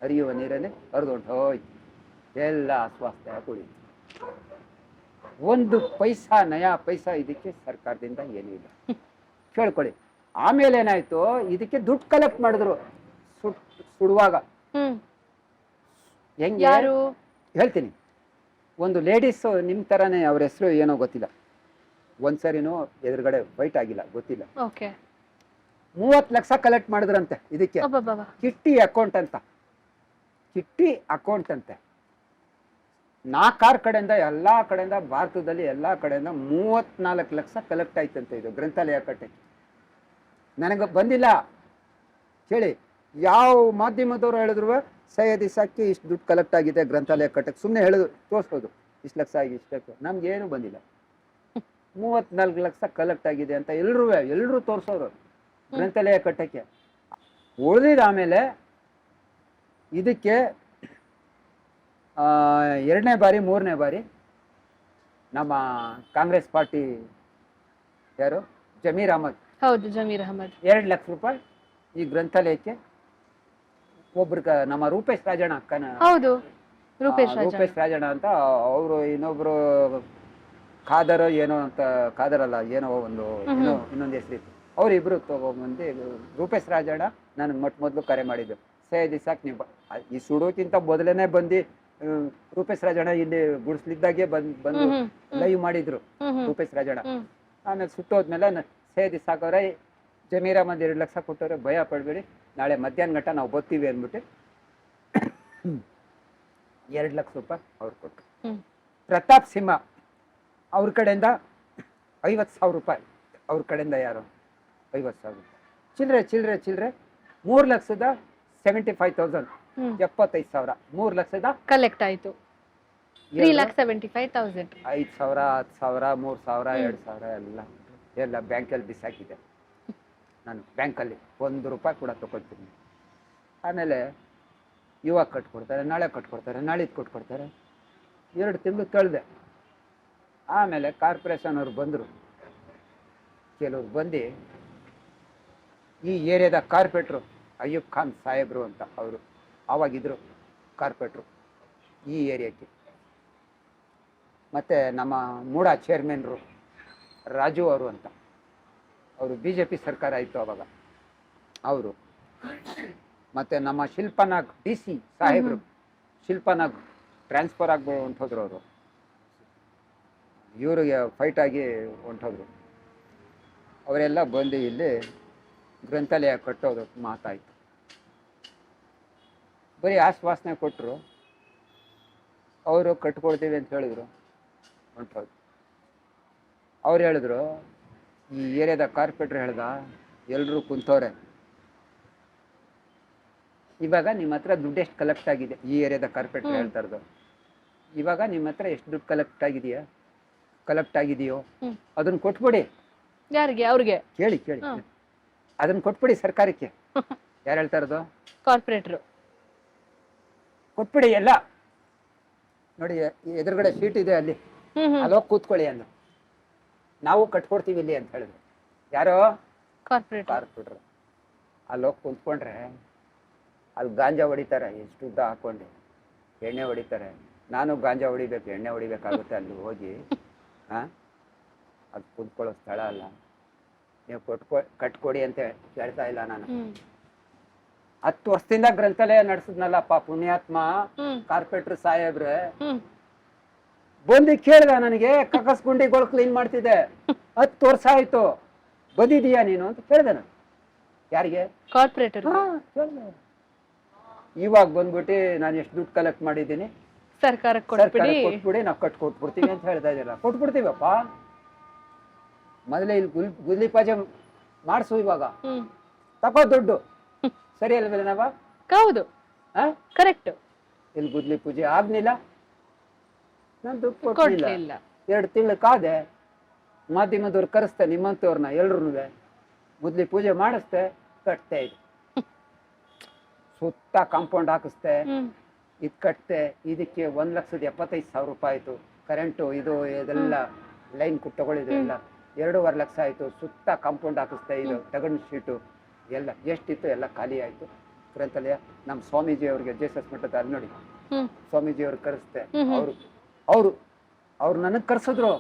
ಹರಿಯುವ ನೀರಲ್ಲಿ ಹರಿದುಂಟು ಹೋಯ್ತು, ಎಲ್ಲ ಆಶ್ವಾಸನೆ ಕೊಡಿ. ಒಂದು ಪೈಸಾ ನಯಾ ಪೈಸಾ ಇದಕ್ಕೆ ಸರ್ಕಾರದಿಂದ ಏನೂ ಇಲ್ಲ, ಕೇಳ್ಕೊಳ್ಳಿ. ಆಮೇಲೆ ಏನಾಯ್ತು, ಇದಕ್ಕೆ ದುಡ್ಡು ಕಲೆಕ್ಟ್ ಮಾಡಿದ್ರು ಸುಡುವಾಗ. ಹೆಂಗೆ ಹೇಳ್ತೀನಿ. ಒಂದು ಲೇಡೀಸ್ ನಿಮ್ಮ ಥರನೇ, ಅವ್ರ ಹೆಸರು ಏನೋ ಗೊತ್ತಿಲ್ಲ, ಒಂದ್ಸರಿನೂ ಎದುರುಗಡೆ ಫೈಟ್ ಆಗಿಲ್ಲ, ಗೊತ್ತಿಲ್ಲ. 30 ಲಕ್ಷ ಕಲೆಕ್ಟ್ ಮಾಡಿದ್ರಂತೆ ಇದಕ್ಕೆ. ಕಿಟ್ಟಿ ಅಕೌಂಟ್ ಅಂತೆ. 4 ಕಡೆಯಿಂದ, ಎಲ್ಲ ಕಡೆಯಿಂದ, ಭಾರತದಲ್ಲಿ ಎಲ್ಲ ಕಡೆಯಿಂದ 34 ಲಕ್ಷ ಕಲೆಕ್ಟ್ ಆಯ್ತಂತೆ ಇದು ಗ್ರಂಥಾಲಯ ಕಟ್ಟಕ್ಕೆ. ನನಗೆ ಬಂದಿಲ್ಲ ಕೇಳಿ, ಯಾವ ಮಾಧ್ಯಮದವರು ಹೇಳಿದ್ರು ಸೈಯದ್ ಇಸಾಕ್ಗೆ ಇಷ್ಟು ದುಡ್ಡು ಕಲೆಕ್ಟ್ ಆಗಿದೆ ಗ್ರಂಥಾಲಯ ಕಟ್ಟಕ್ಕೆ, ಸುಮ್ಮನೆ ಹೇಳೋದು, ತೋರಿಸ್ಬೋದು ಇಷ್ಟು ಲಕ್ಷ ಆಗಿ ಇಷ್ಟು. ನಮ್ಗೇನು ಬಂದಿಲ್ಲ. 34 ಲಕ್ಷ ಕಲೆಕ್ಟ್ ಆಗಿದೆ ಅಂತ ಎಲ್ಲರೂ ತೋರಿಸೋರು ಗ್ರಂಥಾಲಯ ಕಟ್ಟಕ್ಕೆ. ಉಳಿದಿದ ಆಮೇಲೆ ಇದಕ್ಕೆ 2ನೇ ಬಾರಿ 3ನೇ ಬಾರಿ ನಮ್ಮ ಕಾಂಗ್ರೆಸ್ ಪಾರ್ಟಿ ಯಾರು, ಜಮೀರ್ ಅಹಮದ್ 2 ಲಕ್ಷ ರೂಪಾಯಿ ಈ ಗ್ರಂಥಾಲಯಕ್ಕೆ ಒಬ್ರು ನಮ್ಮ ರೂಪೇಶ್ ರಾಜಣ್ಣ ಅಕ್ಕನ, ರೂಪೇಶ್ ರಾಜಣ್ಣ ಅಂತ ಅವರು, ಇನ್ನೊಬ್ರು ಖಾದರ್ ಏನೋ ಅಂತ, ಖಾದರ್ ಅಲ್ಲ ಏನೋ ಒಂದು ಇನ್ನೊಂದು ಹೆಸರಿತ್ತು, ಅವರಿಬ್ರು ತಗೊಂಬಂದು ರೂಪೇಶ್ ರಾಜಣ್ಣ ನನಗೆ ಮೊದಲು ಕರೆ ಮಾಡಿದ್ದು, ಸೈಯದ್ ಇಸಾಕ್ ನೀವು ಈ ಸುಡೋಕ್ಕಿಂತ ಮೊದಲೇನೆ ಬಂದು ರೂಪೇಶ್ ರಾಜಣ್ಣ ಇಲ್ಲಿ ಗುಡಿಸ್ಲಿದ್ದಾಗೆ ಬಂದು ಲೈವ್ ಮಾಡಿದ್ರು ರೂಪೇಶ್ ರಾಜಣ್ಣ. ಆಮೇಲೆ ಸುಟ್ಟೋದ್ಮೇಲೆ ಸೈಯದ್ ಇಸಾಕ್ ಅವರೇ ಜಮೀರ್ ಅಹಮದ್ 2 ಲಕ್ಷ ಕೊಟ್ಟವ್ರೆ, ಭಯ ಪಡಬೇಡಿ, ನಾಳೆ ಮಧ್ಯಾಹ್ನ ಗಂಟ ನಾವು ಬರ್ತೀವಿ ಅಂದ್ಬಿಟ್ಟು 2 ಲಕ್ಷ ರೂಪಾಯಿ ಅವ್ರು ಕೊಟ್ಟರು. ಪ್ರತಾಪ್ ಸಿಂಹ ಅವ್ರ ಕಡೆಯಿಂದ 50,000 ರೂಪಾಯಿ, ಅವ್ರ ಕಡೆಯಿಂದ ಯಾರು 50,000 ರೂಪಾಯಿ. ಚಿಲ್ಲರೆ 3,75,000 75,000, 3 ಲಕ್ಷದ ಕಲೆಕ್ಟ್ ಆಯ್ತು. 3,75,000, 5,000 10,000 3,000 2,000 ಎಲ್ಲ ಬ್ಯಾಂಕಲ್ಲಿ ಬಿಸಾಕಿದೆ. ನಾನು ಬ್ಯಾಂಕಲ್ಲಿ 1 ರೂಪಾಯಿ ಕೂಡ ತಗೊಳ್ತೀನಿ. ಆಮೇಲೆ ಇವಾಗ ಕಟ್ಕೊಡ್ತಾರೆ, ನಾಳೆ ಕಟ್ಕೊಡ್ತಾರೆ, ನಾಳಿದ್ದು ಕೊಟ್ಕೊಡ್ತಾರೆ. 2 ತಿಂಗಳು ಕಳೆದೆ. ಆಮೇಲೆ ಕಾರ್ಪೊರೇಷನ್ ಅವ್ರು ಬಂದರು, ಕೆಲವ್ರು ಬಂದು ಈ ಏರಿಯಾದ ಕಾರ್ಪೊರೇಟ್ರು ಅಯ್ಯೂಬ್ ಖಾನ್ ಸಾಹೇಬ್ರು ಅಂತ, ಅವರು ಆವಾಗಿದ್ರು ಕಾರ್ಪೊರೇಟ್ರು ಈ ಏರಿಯಾಕ್ಕೆ. ಮತ್ತು ನಮ್ಮ ಮೂಡ ಚೇರ್ಮನ್ರು ರಾಜು ಅವರು ಅಂತ, ಅವರು BJP ಸರ್ಕಾರ ಆಯಿತು ಅವಾಗ ಅವರು. ಮತ್ತು ನಮ್ಮ ಶಿಲ್ಪನಾಗ್ DC ಸಾಹೇಬರು, ಶಿಲ್ಪನಾಗ್ ಟ್ರಾನ್ಸ್ಫರ್ ಆಗ್ಬೋದು ಹೊಂಟೋದ್ರು ಅವರು, ಇವರಿಗೆ ಫೈಟ್ ಆಗಿ ಹೊಂಟೋದ್ರು. ಅವರೆಲ್ಲ ಬಂದು ಇಲ್ಲಿ ಗ್ರಂಥಾಲಯ ಕಟ್ಟೋದು ಮಾತಾಯಿತು. ಬರೀ ಆಶ್ವಾಸನೆ ಕೊಟ್ಟರು, ಅವರು ಕಟ್ಕೊಡ್ತೀವಿ ಅಂತ ಹೇಳಿದ್ರು, ಹೊಂಟೋದು. ಅವ್ರು ಹೇಳಿದ್ರು, ಈ ಏರಿಯಾದ ಕಾರ್ಪೊರೇಟ್ರ್ ಹೇಳ್ದ, ಎಲ್ಲರೂ ಕುಂತವ್ರೆ, ಇವಾಗ ನಿಮ್ಮ ಹತ್ರ ದುಡ್ಡು ಎಷ್ಟು ಕಲೆಕ್ಟ್ ಆಗಿದೆ, ಈ ಏರಿಯಾದ ಕಾರ್ಪೊರೇಟರ್ ಹೇಳ್ತಾ ಇರೋದು, ಇವಾಗ ನಿಮ್ಮ ಹತ್ರ ಎಷ್ಟು ದುಡ್ಡು ಕಲೆಕ್ಟ್ ಆಗಿದೆಯೋ ಅದನ್ನ ಕೊಟ್ಬಿಡಿ. ಯಾರಿಗೆ? ಅವ್ರಿಗೆ ಕೇಳಿ ಅದನ್ನ ಕೊಟ್ಬಿಡಿ ಸರ್ಕಾರಕ್ಕೆ. ಯಾರು ಹೇಳ್ತಾ ಇರೋದು? ಕಾರ್ಪೊರೇಟ್ರು. ಕೊಟ್ಬಿಡಿ ಎಲ್ಲ. ನೋಡಿ ಎದುರುಗಡೆ ಸೀಟ್ ಇದೆ, ಅಲ್ಲಿ ಅಲ್ಲೋಗಿ ಕೂತ್ಕೊಳ್ಳಿ ಅಂದ್ರು. ನಾವು ಕಟ್ಕೊಡ್ತೀವಿ ಇಲ್ಲಿ ಅಂತ ಹೇಳಿದ್ರು. ಯಾರೋ? ಕಾರ್ಪೊರೇಟರ್. ಅಲ್ಲೋಗಿ ಕೂತ್ಕೊಂಡ್ರೆ ಅಲ್ಲಿ ಗಾಂಜಾ ಹೊಡಿತಾರೆ, ಎಷ್ಟು ಉದ್ದ ಹಾಕೊಂಡು ಎಣ್ಣೆ ಹೊಡಿತಾರೆ. ನಾನು ಗಾಂಜಾ ಹೊಡಿಬೇಕು, ಎಣ್ಣೆ ಹೊಡಿಬೇಕಾಗುತ್ತೆ ಅಲ್ಲಿ ಹೋಗಿ. ಅದು ಕೂತ್ಕೊಳ್ಳೋ ಸ್ಥಳ ಅಲ್ಲ. ನೀವು ಕಟ್ಕೊಡಿ ಅಂತ ಕೇಳ್ತಾ ಇಲ್ಲ ನಾನು. 10 ವರ್ಷದಿಂದ ಗ್ರಂಥಾಲಯ ನಡೆಸಿದ್ನಲ್ಲಪ್ಪ ಪುಣ್ಯಾತ್ಮ ಕಾರ್ಪೊರೇಟರ್ ಸಾಹೇಬ್ರೆ. ಬಂದು ಕೇಳ್ದ ನನಗೆ, ಕಕ್ಕಸ್ಗುಂಡಿಗಳು ಕ್ಲೀನ್ ಮಾಡ್ತಿದ್ದೆ, 10 ವರ್ಷ ಆಯ್ತು, ಬಂದಿದೀಯಾ ನೀನು ಅಂತ ಕೇಳ್ದೆ ನಾನು. ಯಾರಿಗೆ? ಕಾರ್ಪೊರೇಟರ್. ಇವಾಗ ಬಂದ್ಬಿಟ್ಟು ನಾನು ಎಷ್ಟು ದುಡ್ಡು ಕಲೆಕ್ಟ್ ಮಾಡಿದ್ದೀನಿ, ಸರ್ಕಾರಕ್ಕೆ ಕೊಟ್ಬಿಡಿ, ನಾವು ಕೊಟ್ಬಿಡ್ತೀವಿ ಅಂತ ಹೇಳ್ತಾ ಇದ್ದೀರ. ಕೊಟ್ಬಿಡ್ತೀವಪ್ಪ. ಮೊದಲೇ ಇಲ್ಲಿ ಗುದ್ಲಿ ಪಾಜೆ ಮಾಡಿಸು, ಇವಾಗ ತಗೋ ದುಡ್ಡು. ಸರಿ ಅಲ್ವೇನವ? ಹೌದು, ಕರೆಕ್ಟ್. ಇಲ್ಲಿ ಗುದ್ಲಿ ಪೂಜೆ ಆಗ್ಲಿಲ್ಲ, ನಾನು ದುಡ್ಡು ಕೊಡ್ಲಿಲ್ಲ. 2 ತಿಂಗಳು ಕಾದೆ, ಮಾಧ್ಯಮದವ್ರು ಕರೆಸ್ತೆ ನಿಮ್ಮಂತವ್ರನ್ನ ಎಲ್ರು, ಗುದ್ಲಿ ಪೂಜೆ ಮಾಡಿಸ್ತೆ, ಕಟ್ತೆ. ಇದು ಸುತ್ತ ಕಾಂಪೌಂಡ್ ಹಾಕಿಸ್ತೆ, ಇದು ಕಟ್ತೆ. ಇದಕ್ಕೆ 1,75,000 ರೂಪಾಯಿ ಆಯ್ತು. ಕರೆಂಟು ಇದು ಇದೆಲ್ಲ ಲೈನ್ ತಗೊಳ್ಳಿದ್ರು ಎಲ್ಲ 2.5 ಲಕ್ಷ ಆಯ್ತು. ಸುತ್ತ ಕಾಂಪೌಂಡ್ ಹಾಕಿಸ್ತೆ, ಇದು ತಗಣ್ ಶೀಟು ಎಲ್ಲ ಎಷ್ಟಿತ್ತು ಎಲ್ಲ ಖಾಲಿ ಆಯ್ತು. ಗ್ರಂಥಾಲಯ ನಮ್ಮ ಸ್ವಾಮೀಜಿ ಅವ್ರಿಗೆ ಜೇಸಸ್ ಮಠದ ಅಲ್ಲಿ ನೋಡಿ, ಸ್ವಾಮೀಜಿ ಅವ್ರು ಕರೆಸ್ತೆ. ಅವ್ರು ನನಗ್ ಕರ್ಸಿದ್ರು.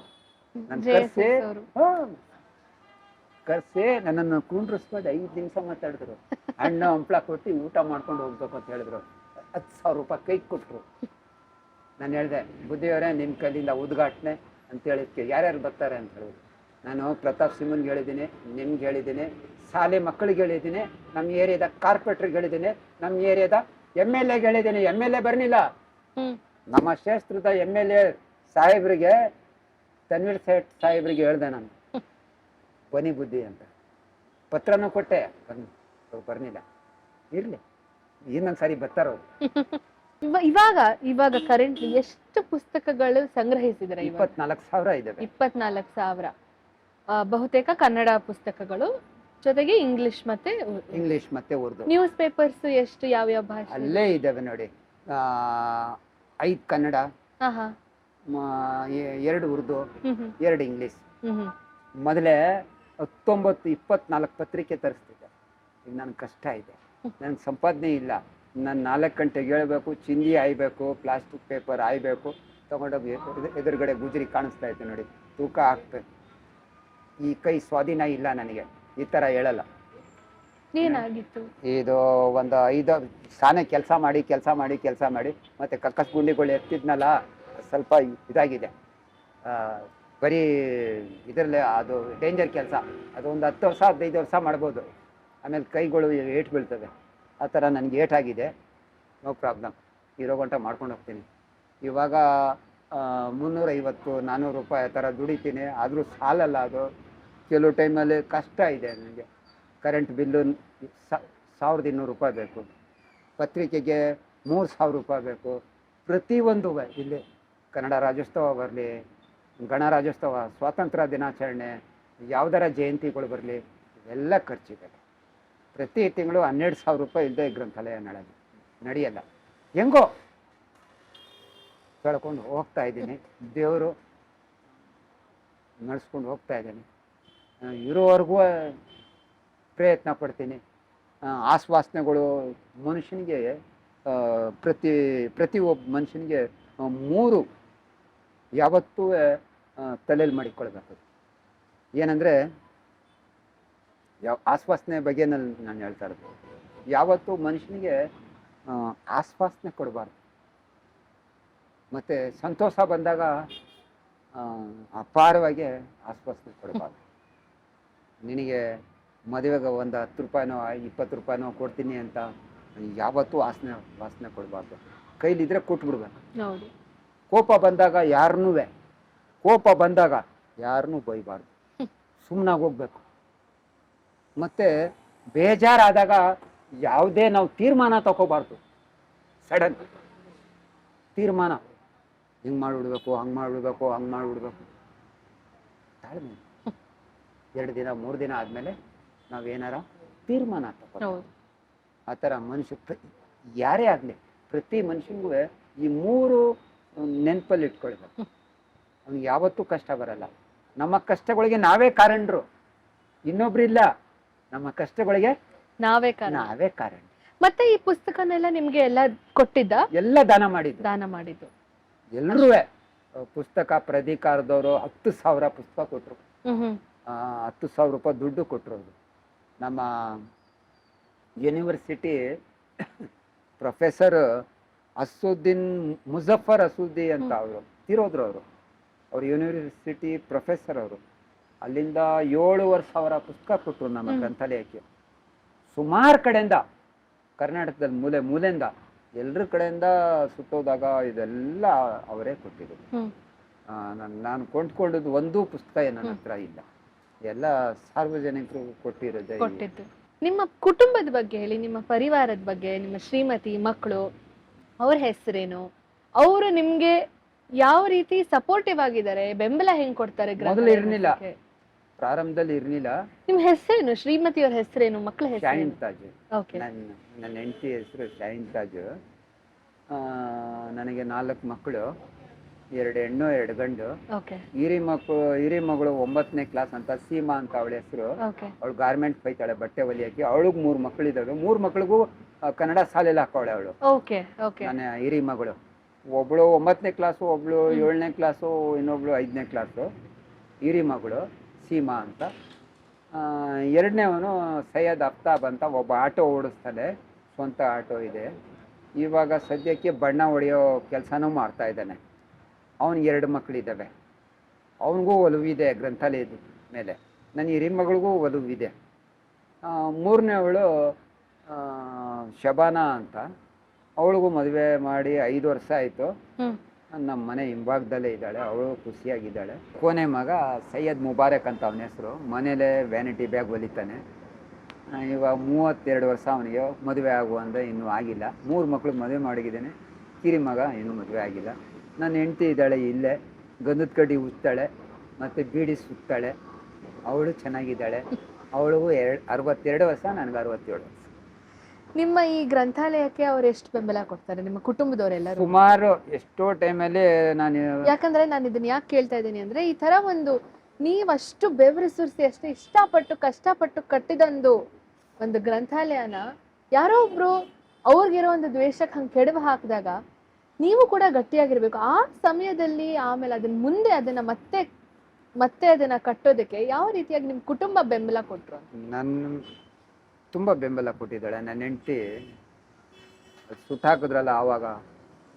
ಕರ್ಸಿ ನನ್ನನ್ನು ಕುಂಡ್ರಿಸ್ಕೊಂಡು 5 ನಿಮಿಷ ಮಾತಾಡಿದ್ರು. ಹಣ್ಣು ಹಂಪ್ಲ ಕೊಟ್ಟು ಊಟ ಮಾಡ್ಕೊಂಡು ಹೋಗ್ಬೇಕು ಅಂತ ಹೇಳಿದ್ರು. 10,000 ರೂಪಾಯಿ ಕೈ ಕೊಟ್ರು. ನಾನು ಹೇಳ್ದೆ, ಬುದ್ಧಿಯವರೇ ನಿಮ್ಮ ಕೈಲಿಂದ ಉದ್ಘಾಟನೆ ಅಂತ ಹೇಳಿದ್ಕೆ ಯಾರ್ಯಾರು ಬರ್ತಾರೆ ಅಂತ ಹೇಳಿದ್ರು. ನಾನು ಪ್ರತಾಪ್ ಸಿಂಹನ್ಗೆ ಹೇಳಿದ್ದೀನಿ, ನಿಮ್ಗೆ ಹೇಳಿದ್ದೀನಿ, ಶಾಲೆ ಮಕ್ಕಳಿಗೆ ಹೇಳಿದ್ದೀನಿ, ನಮ್ಮ ಏರಿಯಾದ ಕಾರ್ಪೊರೇಟರ್ಗೆ ಹೇಳಿದ್ದೀನಿ, ನಮ್ಮ ಏರಿಯಾದ MLA ಗೆ ಹೇಳಿದ್ದೀನಿ. MLA ಬರ್ನಿಲ್ಲ. ನಮ್ಮ ಕ್ಷೇತ್ರದ MLA ಸಾಹೇಬ್ರಿಗೆ, ತನ್ವೀರ್ ಸೇಠ್ ಸಾಹೇಬ್ರಿಗೆ ಹೇಳ್ದೆ ನಾನು, ಬನ್ನಿ ಬುದ್ಧಿ ಅಂತ. ಪತ್ರನೂ ಕೊಟ್ಟೆ, ಬರ್ನಿಲ್ಲ. ಇರ್ಲಿ, ಇನ್ನೊಂದ್ಸರಿ ಬರ್ತಾರ. ಇವಾಗ ಕರೆಂಟ್ ಎಷ್ಟು ಪುಸ್ತಕಗಳು ಸಂಗ್ರಹಿಸಿದ್ರೆ? 24,000 ಇದೆ. 24,000. ಬಹುತೇಕ ಕನ್ನಡ ಪುಸ್ತಕಗಳು, ಜೊತೆಗೆ ಇಂಗ್ಲಿಷ್ ಮತ್ತೆ ಉರ್ದು. ನ್ಯೂಸ್ ಪೇಪರ್ಸ್ ಎಷ್ಟು, ಯಾವ ಭಾಷೆ? ಅಲ್ಲೇ ಇದಾವೆ ನೋಡಿ. 5 ಕನ್ನಡ, 2 ಉರ್ದು, 2 ಇಂಗ್ಲಿಷ್. ಮೊದಲೇ 19-24 ಪತ್ರಿಕೆ ತರಿಸ್ತಿದ್ದೆ. ಈಗ ನನ್ಗೆ ಕಷ್ಟ ಇದೆ, ನನ್ಗೆ ಸಂಪಾದನೆ ಇಲ್ಲ. ನಾನು 4 ಗಂಟೆಗೆ ಹೇಳ್ಬೇಕು, ಚಿಂದಿ ಆಯ್ಬೇಕು, ಪ್ಲಾಸ್ಟಿಕ್ ಪೇಪರ್ ಆಯ್ಬೇಕು, ತಗೊಂಡೋಗಿ ಎದುರುಗಡೆ ಗುಜರಿ ಕಾಣಿಸ್ತಾ ಇತ್ತು ನೋಡಿ, ತೂಕ ಹಾಕ್ಬೇಕು. ಈ ಕೈ ಸ್ವಾಧೀನ ಇಲ್ಲ ನನಗೆ, ಈ ಥರ ಹೇಳಲ್ಲ. ಏನಾಗಿತ್ತು? ಇದು ಒಂದು 5 ಸಾನೆ ಕೆಲಸ ಮಾಡಿ ಮತ್ತೆ ಕಕ್ಕಸ್ ಗುಂಡಿಗಳು ಎತ್ತಿದ್ನಲ್ಲ, ಸ್ವಲ್ಪ ಇದಾಗಿದೆ. ಬರೀ ಇದರಲ್ಲೇ ಅದು ಡೇಂಜರ್ ಕೆಲಸ. ಅದು ಒಂದು 10 ವರ್ಷ 15 ವರ್ಷ ಮಾಡ್ಬೋದು, ಆಮೇಲೆ ಕೈಗಳು ಏಟು ಬೀಳ್ತವೆ. ಆ ಥರ ನನಗೆ ಏಟಾಗಿದೆ. ನೋ ಪ್ರಾಬ್ಲಮ್, ಇರೋ ಗಂಟ ಮಾಡ್ಕೊಂಡು ಹೋಗ್ತೀನಿ. ಇವಾಗ 350-400 ರೂಪಾಯಿ ಆ ಥರ ದುಡಿತೀನಿ. ಆದರೂ ಸಾಲಲ್ಲ ಅದು. ಕೆಲವು ಟೈಮಲ್ಲಿ ಕಷ್ಟ ಇದೆ ನನಗೆ. ಕರೆಂಟ್ ಬಿಲ್ಲು 1,200 ರೂಪಾಯಿ ಬೇಕು, ಪತ್ರಿಕೆಗೆ 3,000 ರೂಪಾಯಿ ಬೇಕು. ಪ್ರತಿಯೊಂದು ಇಲ್ಲಿ ಕನ್ನಡ ರಾಜ್ಯೋತ್ಸವ ಬರಲಿ, ಗಣರಾಜ್ಯೋತ್ಸವ, ಸ್ವಾತಂತ್ರ್ಯ ದಿನಾಚರಣೆ, ಯಾವುದರ ಜಯಂತಿಗಳು ಬರಲಿ, ಎಲ್ಲ ಖರ್ಚಿದೆ. ಪ್ರತಿ ತಿಂಗಳು 12,000 ರೂಪಾಯಿ ಇಲ್ಲದೆ ಗ್ರಂಥಾಲಯ ನಡೆಯಲ್ಲ. ಹೆಂಗೋ ಕಳ್ಕೊಂಡು ಹೋಗ್ತಾ ಇದ್ದೀನಿ. ದೇವರು ನಡೆಸ್ಕೊಂಡು ಹೋಗ್ತಾ ಇದ್ದೀನಿ. ಇರೋವರೆಗೂ ಪ್ರಯತ್ನ ಪಡ್ತೀನಿ. ಆಶ್ವಾಸನೆಗಳು ಮನುಷ್ಯನಿಗೆ, ಪ್ರತಿಯೊಬ್ಬ ಮನುಷ್ಯನಿಗೆ 3 ಯಾವತ್ತೂ ತಲೆಯಲ್ಲಿ ಮಾಡಿಕೊಳ್ಬೇಕು. ಏನಂದರೆ, ಆಶ್ವಾಸನೆ ಬಗ್ಗೆ ನಾನು ಹೇಳ್ತಾ ಇರೋದು, ಯಾವತ್ತೂ ಮನುಷ್ಯನಿಗೆ ಆಶ್ವಾಸನೆ ಕೊಡಬಾರ್ದು. ಮತ್ತು ಸಂತೋಷ ಬಂದಾಗ ಅಪಾರವಾಗಿ ಆಶ್ವಾಸನೆ ಕೊಡಬಾರ್ದು. ನಿನಗೆ ಮದುವೆಗೆ ಒಂದು 10 ರೂಪಾಯಿನೋ 20 ರೂಪಾಯಿನೋ ಕೊಡ್ತೀನಿ ಅಂತ ಯಾವತ್ತೂ ವಾಸನೆ ಕೊಡಬಾರ್ದು. ಕೈಲಿದ್ರೆ ಕೊಟ್ಬಿಡ್ಬೇಕು. ಕೋಪ ಬಂದಾಗ ಯಾರನ್ನೂ ಬೈಬಾರ್ದು, ಸುಮ್ಮನಾಗಿ ಹೋಗ್ಬೇಕು. ಮತ್ತು ಬೇಜಾರಾದಾಗ ಯಾವುದೇ ನಾವು ತೀರ್ಮಾನ ತಗೋಬಾರ್ದು. ಸಡನ್ ತೀರ್ಮಾನ ಹಿಂಗೆ ಮಾಡಿಬಿಡ್ಬೇಕು, ಹಂಗೆ ಮಾಡಿಬಿಡ್ಬೇಕು, ಹಂಗೆ ಮಾಡಿಬಿಡ್ಬೇಕು. ತಾಳ್ಮೆ 2 ದಿನ 3 ದಿನ ಆದಮೇಲೆ ನಾವೇನಾರ ತೀರ್ಮಾನ ತಗೋ. ಹೌದು. ಆ ಥರ ಮನುಷ್ಯ ಯಾರೇ ಆಗಲಿ ಪ್ರತಿ ಮನುಷ್ಯನಿಗೂ ಈ 3 ನೆನಪಲ್ಲಿ ಇಟ್ಕೊಳ್ಬೇಕು. ಅವ್ನಿಗೆ ಯಾವತ್ತೂ ಕಷ್ಟ ಬರಲ್ಲ. ನಮ್ಮ ಕಷ್ಟಗಳಿಗೆ ನಾವೇ ಕಾರಣರು, ಇನ್ನೊಬ್ರಿಲ್ಲ. ನಮ್ಮ ಕಷ್ಟಗಳಿಗೆ ನಾವೇ ಕಾರಣ. ನಾವೇ ಕಾರಣ. ಮತ್ತೆ ಈ ಪುಸ್ತಕನೆಲ್ಲ ನಿಮ್ಗೆ ಎಲ್ಲ ಕೊಟ್ಟಿದ್ದ? ಎಲ್ಲ ದಾನ ಮಾಡಿದ್ದು. ದಾನ ಮಾಡಿದ್ದು ಎಲ್ಲರೂ ಪುಸ್ತಕ ಪ್ರಾಧಿಕಾರದವರು 10,000 ಪುಸ್ತಕ ಕೊಟ್ಟರು. 10,000 ರೂಪಾಯಿ ದುಡ್ಡು ಕೊಟ್ಟರು. ನಮ್ಮ ಯೂನಿವರ್ಸಿಟಿ ಪ್ರೊಫೆಸರ್ ಅಸುದ್ದೀನ್ ಮುಜಫರ್ ಅಸುದ್ದಿ ಅಂತ ಅವರು ತೀರೋದ್ರು. ಅವರು ಯೂನಿವರ್ಸಿಟಿ ಪ್ರೊಫೆಸರ್ ಅವರು. ಅಲ್ಲಿಂದ 7,500 ಪುಸ್ತಕ ಕೊಟ್ಟರು ನಮ್ಮ ಗ್ರಂಥಾಲಯಕ್ಕೆ. ಸುಮಾರು ಕಡೆಯಿಂದ, ಕರ್ನಾಟಕದಲ್ಲಿ ಮೂಲೆ ಮೂಲೆಯಿಂದ, ಎಲ್ಲರ ಕಡೆಯಿಂದ ಸುತ್ತೋದಾಗ ಇದೆಲ್ಲ ಅವರೇ ಕೊಟ್ಟಿದ್ರು. ನಾನು ಕೊಂಡ್ಕೊಂಡದ್ದು ಒಂದೂ ಪುಸ್ತಕ ನನ್ನ ಹತ್ರ ಇಲ್ಲ, ಎಲ್ಲ ಸಾರ್ವಜನಿಕರು ಕೊಟ್ಟಿದ್ದು. ನಿಮ್ಮ ಕುಟುಂಬದ ಬಗ್ಗೆ ಹೇಳಿ, ನಿಮ್ಮ ಪರಿವಾರದ ಬಗ್ಗೆ, ನಿಮ್ಮ ಶ್ರೀಮತಿ, ಮಕ್ಕಳು, ಅವ್ರ ಹೆಸರೇನು, ಅವರು ನಿಮ್ಗೆ ಯಾವ ರೀತಿ ಸಪೋರ್ಟಿವ್ ಆಗಿದ್ದಾರೆ, ಬೆಂಬಲ ಹೆಂಗ್ ಕೊಡ್ತಾರೆ? ಮೊದಲು ಇರ್ಲಿಲ್ಲ, ಪ್ರಾರಂಭದಲ್ಲಿ ಇರ್ಲಿಲ್ಲ. ನಿಮ್ ಹೆಸರೇನು? ಶ್ರೀಮತಿಯವ್ರ ಹೆಸರೇನು? ಮಕ್ಕಳ ಹೆಸರು? ಶಾಹಿನ್ ತಾಜ್. ಓಕೆ. ನನ್ನ ಹೆಂಡತಿ ಹೆಸರು ಶಾಹಿನ್ ತಾಜ್. ನನಗೆ 4 ಮಕ್ಕಳು, 2 ಹೆಣ್ಣು 2 ಗಂಡು. ಓಕೆ. ಹಿರಿ ಮಗಳು 9ನೇ ಕ್ಲಾಸ್ ಅಂತ ಸೀಮಾ ಅಂತ ಅವಳ ಹೆಸರು. ಓಕೆ. ಅವಳು ಗಾರ್ಮೆಂಟ್ ಬೈತಾಳೆ, ಬಟ್ಟೆ ಹೊಲಿಯಕ್ಕೆ. ಅವಳಿಗೆ 3 ಮಕ್ಕಳಿದ್ದಾವೆ. 3 ಮಕ್ಕಳಿಗೂ ಕನ್ನಡ ಶಾಲೆಯಲ್ಲಿ ಹಾಕೋಳೆ ಅವಳು. ಓಕೆ. ಓಕೆ. ನನ್ನ ಹಿರಿ ಮಗಳು ಒಬ್ಳು 9ನೇ ಕ್ಲಾಸು, ಒಬ್ಳು 7ನೇ ಕ್ಲಾಸು, ಇನ್ನೊಬ್ಳು 5ನೇ ಕ್ಲಾಸು. ಹಿರಿ ಮಗಳು ಸೀಮಾ ಅಂತ. 2ನೇವನು ಸೈಯದ್ ಅಫ್ತಾಬ್ ಅಂತ, ಒಬ್ಬ ಆಟೋ ಓಡಿಸ್ತಾನೆ, ಸ್ವಂತ ಆಟೋ ಇದೆ. ಇವಾಗ ಸದ್ಯಕ್ಕೆ ಬಣ್ಣ ಹೊಡೆಯೋ ಕೆಲಸನೂ ಮಾಡ್ತಾ ಇದ್ದಾನೆ. ಅವನಿಗೆ 2 ಮಕ್ಕಳಿದ್ದಾವೆ. ಅವನಿಗೂ ಒಲವಿದೆ ಗ್ರಂಥಾಲಯದ ಮೇಲೆ. ನನ್ನ ಹಿರಿ ಮಗಳಿಗೂ ಒಲವಿದೆ. 3ನೇವಳು ಶಬಾನಾ ಅಂತ, ಅವಳಿಗೂ ಮದುವೆ ಮಾಡಿ 5 ವರ್ಷ ಆಯಿತು. ನಮ್ಮ ಮನೆ ಹಿಂಭಾಗದಲ್ಲೇ ಇದ್ದಾಳೆ, ಅವಳು ಖುಷಿಯಾಗಿದ್ದಾಳೆ. ಕೊನೆ ಮಗ ಸೈಯದ್ ಮುಬಾರಕ್ ಅಂತ ಅವನ ಹೆಸರು. ಮನೇಲೆ ವ್ಯಾನಿಟಿ ಬ್ಯಾಗ್ ಹೊಲಿತಾನೆ. ಇವಾಗ 32 ವರ್ಷ ಅವನಿಗೆ. ಮದುವೆ ಆಗುವಂದ್ರೆ ಇನ್ನೂ ಆಗಿಲ್ಲ. 3 ಮಕ್ಳಿಗೆ ಮದುವೆ ಮಾಡಿದ್ದಾನೆ. ಕಿರಿ ಮಗ ಇನ್ನೂ ಮದುವೆ ಆಗಿಲ್ಲ. ನನ್ನ ಹೆಂಡತಿ ಇದ್ದಾಳೆ ಇಲ್ಲೇ, ಗಂಧದ ಕಡ್ಡಿ ಉಚ್ತಾಳೆ ಮತ್ತು ಬೀಡಿ ಸುತ್ತಾಳೆ. ಅವಳು ಚೆನ್ನಾಗಿದ್ದಾಳೆ. ಅವಳಿಗೂ 62 ವರ್ಷ, ನನಗೆ 67 ವರ್ಷ. ನಿಮ್ಮ ಈ ಗ್ರಂಥಾಲಯಕ್ಕೆ ಅವ್ರು ಎಷ್ಟು ಬೆಂಬಲ ಕೊಡ್ತಾರೆ, ನಿಮ್ಮ ಕುಟುಂಬದವರೆಲ್ಲರೂ? ಸುಮಾರು ಎಷ್ಟೋ ಟೈಮಲ್ಲಿ ನಾನು, ಯಾಕಂದ್ರೆ ನಾನು ಇದನ್ನ ಯಾಕೆ ಕೇಳ್ತಾ ಇದ್ದೀನಿ ಅಂದ್ರೆ, ಈ ತರ ನೀವಷ್ಟು ಬೆವರು ಸುರಿಸಿ ಅಷ್ಟು ಇಷ್ಟಪಟ್ಟು ಕಷ್ಟಪಟ್ಟು ಕಟ್ಟಿದೊಂದು ಗ್ರಂಥಾಲಯನ ಯಾರೋ ಒಬ್ರು ಅವ್ರಿಗಿರೋ ಒಂದು ದ್ವೇಷಕ್ಕೆ ಹಂಗೆ ಕೆಡವು ಹಾಕಿದಾಗ ನೀವು ಕೂಡ ಗಟ್ಟಿಯಾಗಿರ್ಬೇಕು. ಆ ಸಮಯದಲ್ಲಿ ಆಮೇಲೆ ಅದನ್ನ ಮತ್ತೆ ಅದನ್ನ ಕಟ್ಟೋದಕ್ಕೆ ಯಾವ ರೀತಿಯಾಗಿ ನಿಮ್ಮ ಕುಟುಂಬ ಬೆಂಬಲ ಕೊಟ್ರು? ನನ್ನ ತುಂಬ ಬೆಂಬಲ ಕೊಟ್ಟಿದ್ದಾಳೆ ನನ್ನ ಹೆಂಡತಿ. ಸುತ್ತಾಕಿದ್ರಲ್ಲ ಆವಾಗ,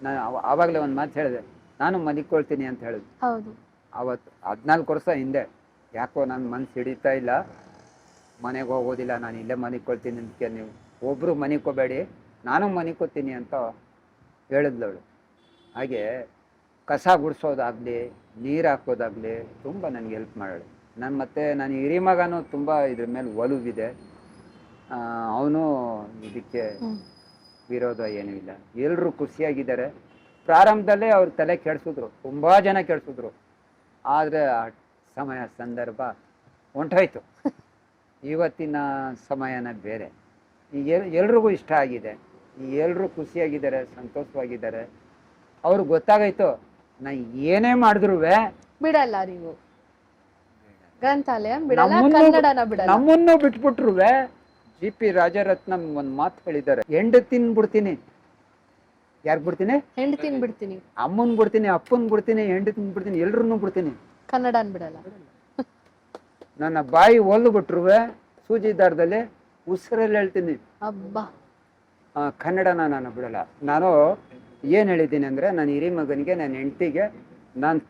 ನಾನು ಆವಾಗಲೇ ಒಂದು ಮಾತು ಹೇಳಿದೆ, ನಾನು ಮನಿಕೊಳ್ತೀನಿ ಅಂತ ಹೇಳಿದೆ. ಹೌದು. ಅವತ್ತು 14 ವರ್ಷ ಹಿಂದೆ. ಯಾಕೋ ನನ್ನ ಮನಸ್ಸು ಹಿಡಿತಾ ಇಲ್ಲ, ಮನೆಗೆ ಹೋಗೋದಿಲ್ಲ, ನಾನು ಇಲ್ಲೇ ಮನಿಕೊಳ್ತೀನಿ ಅಂತ. ನೀವು ಒಬ್ಬರು ಮನಿಕೋಬೇಡಿ, ನಾನು ಮನಿಕೋತೀನಿ ಅಂತ ಹೇಳಿದ್ಲವಳು. ಹಾಗೆ ಕಸ ಗುಡಿಸೋದಾಗಲಿ, ನೀರು ಹಾಕೋದಾಗಲಿ ತುಂಬ ನನಗೆ ಹೆಲ್ಪ್ ಮಾಡೋಳು. ನನ್ನ ಹಿರಿ ಮಗನೂ ತುಂಬ ಇದ್ರ ಮೇಲೆ ಒಲವಿದೆ. ಅವನು ಇದಕ್ಕೆ ವಿರೋಧ ಏನೂ ಇಲ್ಲ. ಎಲ್ಲರೂ ಖುಷಿಯಾಗಿದ್ದಾರೆ. ಪ್ರಾರಂಭದಲ್ಲೇ ಅವ್ರ ತಲೆ ಕೆಡಿಸಿದ್ರು, ತುಂಬ ಜನ ಕೆಡಿಸಿದ್ರು. ಆದರೆ ಆ ಸಮಯ ಸಂದರ್ಭ ಹೊಂಟೋಯ್ತು. ಇವತ್ತಿನ ಸಮಯನ ಬೇರೆ. ಈಗ ಎಲ್ರಿಗೂ ಇಷ್ಟ ಆಗಿದೆ, ಎಲ್ಲರೂ ಖುಷಿಯಾಗಿದ್ದಾರೆ, ಸಂತೋಷವಾಗಿದ್ದಾರೆ. ಅವ್ರಿಗೆ ಗೊತ್ತಾಗೈತು, ನಾ ಏನೇ ಮಾಡಿದ್ರು ಬಿಡಲ್ಲ, ನೀವು ಗ್ರಂಥಾಲಯ ಬಿಡಲ್ಲ, ಕನ್ನಡನ ಬಿಡಲ್ಲ. ನಮ್ಮನ್ನು ಬಿಟ್ಬಿಟ್ರು. GP ರಾಜರತ್ನಂ ಒಂದು ಮಾತು ಹೇಳಿದ್ದಾರೆ, ಹೆಂಡು ತಿನ್ಬಿಡ್ತೀನಿ. ಯಾರು ಬಿಡ್ತೀನಿ? ಹೆಂಡು ತಿನ್ಬಿಡ್ತೀನಿ. ಅಮ್ಮನ್ ಬಿಡ್ತೀನಿ, ಅಪ್ಪನ್ ಬಿಡ್ತೀನಿ, ಹೆಂಡು ತಿನ್ಬಿಡ್ತೀನಿ, ಎಲ್ರನ್ನೂ ಬಿಡ್ತೀನಿ, ಕನ್ನಡನ ಬಿಡಲ್ಲ. ನನ್ನ ಬಾಯಿ ಒಲ್ದು ಬಿಟ್ರು ಸೂಜಿ ದಾರದಲ್ಲಿ ಉಸಿರಲ್ಲಿ ಹೇಳ್ತೀನಿ, ಅಬ್ಬಾ, ಕನ್ನಡನ ನಾನು ಬಿಡಲ್ಲ. ನಾನು ಏನು ಹೇಳಿದ್ದೀನಿ ಅಂದರೆ, ನನ್ನ ಹಿರಿ ಮಗನಿಗೆ, ನನ್ನ ಹೆಂಡತಿಗೆ ನಾನು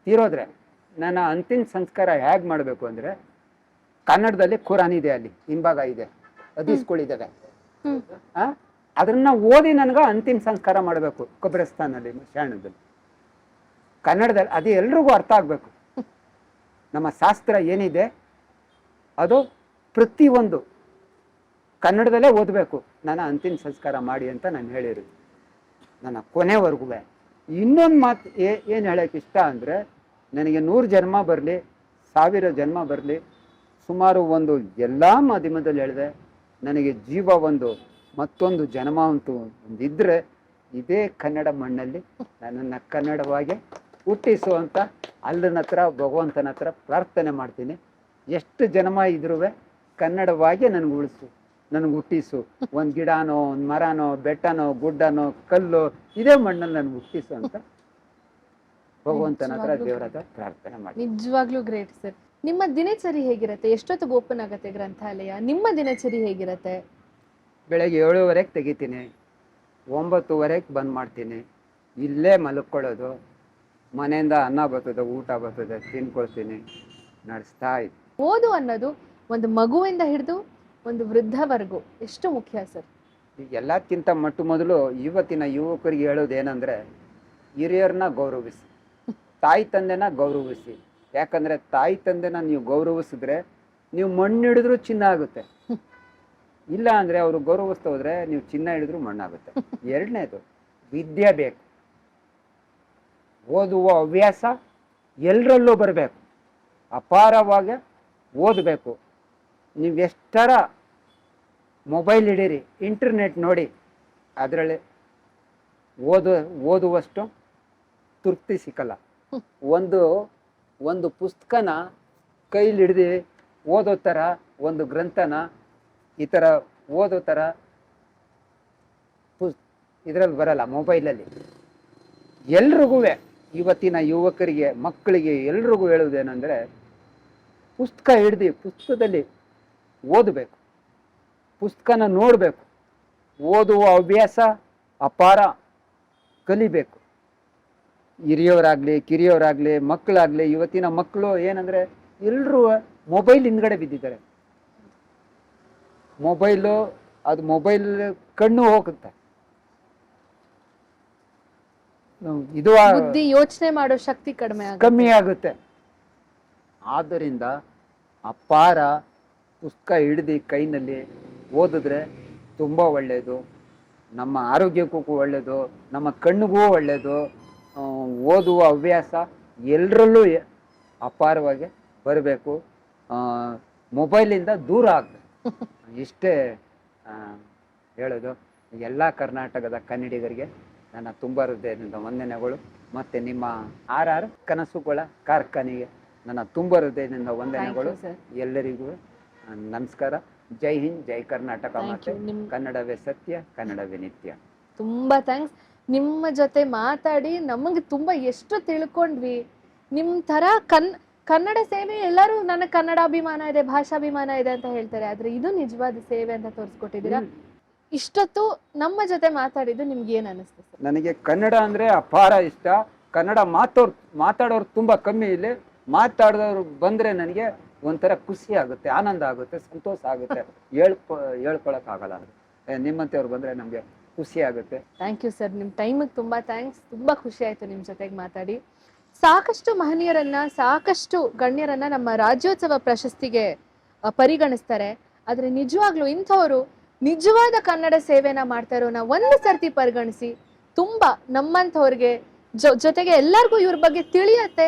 ತೀರೋದ್ರೆ ನನ್ನ ಅಂತಿಮ ಸಂಸ್ಕಾರ ಹೇಗೆ ಮಾಡಬೇಕು ಅಂದರೆ, ಕನ್ನಡದಲ್ಲಿ ಕುರಾನ್ ಇದೆ, ಅಲ್ಲಿ ಹಿಂಭಾಗ ಇದೆ, ಹದೀಸ್ಗಳಿದ್ದಾವೆ. ಅದನ್ನ ಓದಿ ನನಗೆ ಅಂತಿಮ ಸಂಸ್ಕಾರ ಮಾಡಬೇಕು ಕಬ್ರಸ್ತಾನಲ್ಲಿ, ಶಾಣದಲ್ಲಿ, ಕನ್ನಡದಲ್ಲಿ. ಅದು ಎಲ್ರಿಗೂ ಅರ್ಥ ಆಗಬೇಕು. ನಮ್ಮ ಶಾಸ್ತ್ರ ಏನಿದೆ ಅದು ಪ್ರತಿಯೊಂದು ಕನ್ನಡದಲ್ಲೇ ಓದಬೇಕು, ನನ್ನ ಅಂತಿಮ ಸಂಸ್ಕಾರ ಮಾಡಿ ಅಂತ ನಾನು ಹೇಳಿರೋದು ನನ್ನ ಕೊನೆವರೆಗೂ. ಇನ್ನೊಂದು ಮಾತು ಏನು ಹೇಳೋಕ್ಕೆ ಇಷ್ಟ ಅಂದರೆ, ನನಗೆ 100 ಜನ್ಮ ಬರಲಿ, 1000 ಜನ್ಮ ಬರಲಿ, ಸುಮಾರು ಒಂದು ಎಲ್ಲ ಮಾಧ್ಯಮದಲ್ಲಿ ಹೇಳಿದೆ, ನನಗೆ ಜೀವ ಮತ್ತೊಂದು ಜನ್ಮ ಅಂತೂ ಒಂದಿದ್ದರೆ ಇದೇ ಕನ್ನಡ ಮಣ್ಣಲ್ಲಿ ನನ್ನನ್ನು ಕನ್ನಡವಾಗಿ ಹುಟ್ಟಿಸುವಂಥ ಅಲ್ಲನ ಹತ್ರ ಭಗವಂತನ ಹತ್ರ ಪ್ರಾರ್ಥನೆ ಮಾಡ್ತೀನಿ. ಎಷ್ಟು ಜನ್ಮ ಇದ್ರೂ ಕನ್ನಡವಾಗಿ ನನಗೆ ಉಳಿಸು, ನನಗೆ ಹುಟ್ಟಿಸು. ಒಂದು ಗಿಡನೋ, ಒಂದು ಮರನೋ, ಬೆಟ್ಟನೋ, ಗುಡ್ಡನೋ, ಕಲ್ಲು, ಇದೇ ಮಣ್ಣಲ್ಲಿ ನನಗೆ ಹುಟ್ಟಿಸು ಅಂತ ಭಗವಂತನ ಹತ್ರ, ದೇವರ ಹತ್ರ ಪ್ರಾರ್ಥನೆ ಮಾಡಿ. ನಿಜವಾಗ್ಲೂ ಗ್ರೇಟ್ ಸರ್. ನಿಮ್ಮ ದಿನಚರಿ ಹೇಗಿರತ್ತೆ? ಎಷ್ಟೊತ್ತಿಗೆ ಓಪನ್ ಆಗತ್ತೆ ಗ್ರಂಥಾಲಯ? ನಿಮ್ಮ ದಿನಚರಿ ಹೇಗಿರತ್ತೆ? ಬೆಳಗ್ಗೆ 7:30 ತೆಗಿತೀನಿ, 9:00 ಬಂದ್ ಮಾಡ್ತೀನಿ. ಇಲ್ಲೇ ಮಲ್ಕೊಳ್ಳೋದು, ಮನೆಯಿಂದ ಅನ್ನ ಬರ್ತದೆ, ಊಟ ಬರ್ತದೆ, ತಿನ್ಕೊಳ್ತೀನಿ, ನಡೆಸ್ತಾ ಇದ್ದೀನಿ. ಓದು ಅನ್ನೋದು ಒಂದು ಮಗುವಿಂದ ಹಿಡಿದು ಒಂದು ವೃದ್ಧವರೆಗೂ ಎಷ್ಟು ಮುಖ್ಯ ಸರ್? ಈಗ ಎಲ್ಲಕ್ಕಿಂತ ಮೊದಲು ಇವತ್ತಿನ ಯುವಕರಿಗೆ ಹೇಳೋದೇನೆಂದರೆ, ಹಿರಿಯರನ್ನ ಗೌರವಿಸಿ, ತಾಯಿ ತಂದೆನ ಗೌರವಿಸಿ. ಯಾಕಂದರೆ ತಾಯಿ ತಂದೆನ ನೀವು ಗೌರವಿಸಿದ್ರೆ ನೀವು ಮಣ್ಣು ಹಿಡಿದ್ರೂ ಚಿನ್ನ ಆಗುತ್ತೆ, ಇಲ್ಲ ಅಂದರೆ ಅವರು ಗೌರವಿಸ್ತಾ ಹೋದರೆ ನೀವು ಚಿನ್ನ ಹಿಡಿದ್ರೂ ಮಣ್ಣಾಗುತ್ತೆ. ಎರಡನೇದು, ವಿದ್ಯೆ ಬೇಕು. ಓದುವ ಹವ್ಯಾಸ ಎಲ್ಲರಲ್ಲೂ ಬರಬೇಕು, ಅಪಾರವಾಗಿ ಓದಬೇಕು. ನೀವು ಎಷ್ಟರ ಮೊಬೈಲ್ ಹಿಡೀರಿ, ಇಂಟರ್ನೆಟ್ ನೋಡಿ, ಅದರಲ್ಲಿ ಓದುವಷ್ಟು ತೃಪ್ತಿ ಸಿಕ್ಕಲ್ಲ. ಒಂದು ಪುಸ್ತಕನ ಕೈಲಿ ಹಿಡ್ದು ಓದೋ ಥರ, ಒಂದು ಗ್ರಂಥನ ಈ ಥರ ಓದೋ ಥರ ಇದರಲ್ಲಿ ಬರಲ್ಲ ಮೊಬೈಲಲ್ಲಿ. ಎಲ್ರಿಗೂ, ಇವತ್ತಿನ ಯುವಕರಿಗೆ, ಮಕ್ಕಳಿಗೆ ಎಲ್ರಿಗೂ ಹೇಳೋದೇನೆಂದರೆ, ಪುಸ್ತಕ ಹಿಡ್ದು ಪುಸ್ತಕದಲ್ಲಿ ಓದಬೇಕು, ಪುಸ್ತಕನ ನೋಡಬೇಕು, ಓದುವ ಹವ್ಯಾಸ ಅಪಾರ ಕಲಿಬೇಕು. ಹಿರಿಯವರಾಗಲಿ, ಕಿರಿಯವರಾಗಲಿ, ಮಕ್ಕಳಾಗಲಿ, ಇವತ್ತಿನ ಮಕ್ಕಳು ಏನಂದರೆ ಎಲ್ಲರೂ ಮೊಬೈಲ್ ಹಿಂದ್ಗಡೆ ಬಿದ್ದಿದ್ದಾರೆ. ಮೊಬೈಲ್ ಕಣ್ಣು ಹೋಗುತ್ತೆ, ಇದು ಬುದ್ಧಿ, ಯೋಚನೆ ಮಾಡೋ ಶಕ್ತಿ ಕಮ್ಮಿ ಆಗುತ್ತೆ. ಆದ್ದರಿಂದ ಅಪಾರ ಪುಸ್ತಕ ಹಿಡ್ದು ಕೈನಲ್ಲಿ ಓದಿದ್ರೆ ತುಂಬ ಒಳ್ಳೆಯದು, ನಮ್ಮ ಆರೋಗ್ಯಕ್ಕೂ ಒಳ್ಳೆಯದು, ನಮ್ಮ ಕಣ್ಣಿಗೂ ಒಳ್ಳೆಯದು. ಓದುವ ಹವ್ಯಾಸ ಎಲ್ಲರಲ್ಲೂ ಅಪಾರವಾಗಿ ಬರಬೇಕು, ಮೊಬೈಲಿಂದ ದೂರ ಆಗಬೇಕು. ಇಷ್ಟೇ ಹೇಳೋದು. ಎಲ್ಲ ಕರ್ನಾಟಕದ ಕನ್ನಡಿಗರಿಗೆ ನನ್ನ ತುಂಬ ಹೃದಯದಿಂದ ವಂದನೆಗಳು. ಮತ್ತು ನಿಮ್ಮ RR ಕನಸುಗಳ ಕಾರ್ಖಾನೆಗೆ ನನ್ನ ತುಂಬ ಹೃದಯದಿಂದ ವಂದನೆಗಳು. ಎಲ್ಲರಿಗೂ ನಮಸ್ಕಾರ. ಜೈ ಹಿಂದ್, ಜೈ ಕರ್ನಾಟಕ ಮಾತೆ. ಕನ್ನಡವೇ ಸತ್ಯ, ಕನ್ನಡವೇ ನಿತ್ಯ. ತುಂಬಾ ಥ್ಯಾಂಕ್ಸ್. ನಿಮ್ಮ ಜೊತೆ ಮಾತಾಡಿ ನಮಗೆ ತುಂಬ ಎಷ್ಟು ತಿಳ್ಕೊಂಡ್ವಿ. ನಿಮ್ಮ ಥರ ಕನ್ನಡ ಸೇವೆ, ಎಲ್ಲರೂ ನನಗೆ ಕನ್ನಡಾಭಿಮಾನ ಇದೆ, ಭಾಷಾಭಿಮಾನ ಇದೆ ಅಂತ ಹೇಳ್ತಾರೆ, ಆದ್ರೆ ಇದು ನಿಜವಾದ ಸೇವೆ ಅಂತ ತೋರಿಸ್ಕೊಟ್ಟಿದ್ದೀರಾ. ಇಷ್ಟೊತ್ತು ನಮ್ಮ ಜೊತೆ ಮಾತಾಡಿದ್ದು ನಿಮ್ಗೆ ಏನ್ ಅನಿಸ್ತು ಸರ್? ನನಗೆ ಕನ್ನಡ ಅಂದ್ರೆ ಅಪಾರ ಇಷ್ಟ. ಕನ್ನಡ ಮಾತಾಡೋರು ತುಂಬಾ ಕಮ್ಮಿ. ಇಲ್ಲಿ ಮಾತಾಡಿದವ್ರು ಬಂದ್ರೆ ನನಗೆ ಒಂಥರ ಖುಷಿ ಆಗುತ್ತೆ, ಆನಂದ ಆಗುತ್ತೆ, ಸಂತೋಷ ಆಗುತ್ತೆ. ಹೇಳ್ಕೊಳಕ್ ಆಗಲ್ಲ. ನಿಮ್ಮಂತೆಯವ್ರು ಬಂದ್ರೆ ನಮ್ಗೆ ಖುಷಿ ಆಗುತ್ತೆ. ಥ್ಯಾಂಕ್ ಯು ಸರ್, ನಿಮ್ಮ ಟೈಮಿಗೆ ತುಂಬಾ ಥ್ಯಾಂಕ್ಸ್. ತುಂಬಾ ಖುಷಿ ಆಯ್ತು ನಿಮ್ಮ ಜೊತೆಗೆ ಮಾತಾಡಿ. ಸಾಕಷ್ಟು ಮಹನೀಯರನ್ನ, ಸಾಕಷ್ಟು ಗಣ್ಯರನ್ನ ನಮ್ಮ ರಾಜ್ಯೋತ್ಸವ ಪ್ರಶಸ್ತಿಗೆ ಪರಿಗಣಿಸ್ತಾರೆ. ಆದ್ರೆ ನಿಜವಾಗ್ಲೂ ಇಂಥವರು ನಿಜವಾದ ಕನ್ನಡ ಸೇವೆನ ಮಾಡ್ತಾ ಇರೋನ ಒಂದು ಸರ್ತಿ ಪರಿಗಣಿಸಿ, ತುಂಬಾ ನಮ್ಮಂಥವ್ರಿಗೆ ಜೊತೆಗೆ ಎಲ್ಲರಿಗೂ ಇವ್ರ ಬಗ್ಗೆ ತಿಳಿಯತ್ತೆ,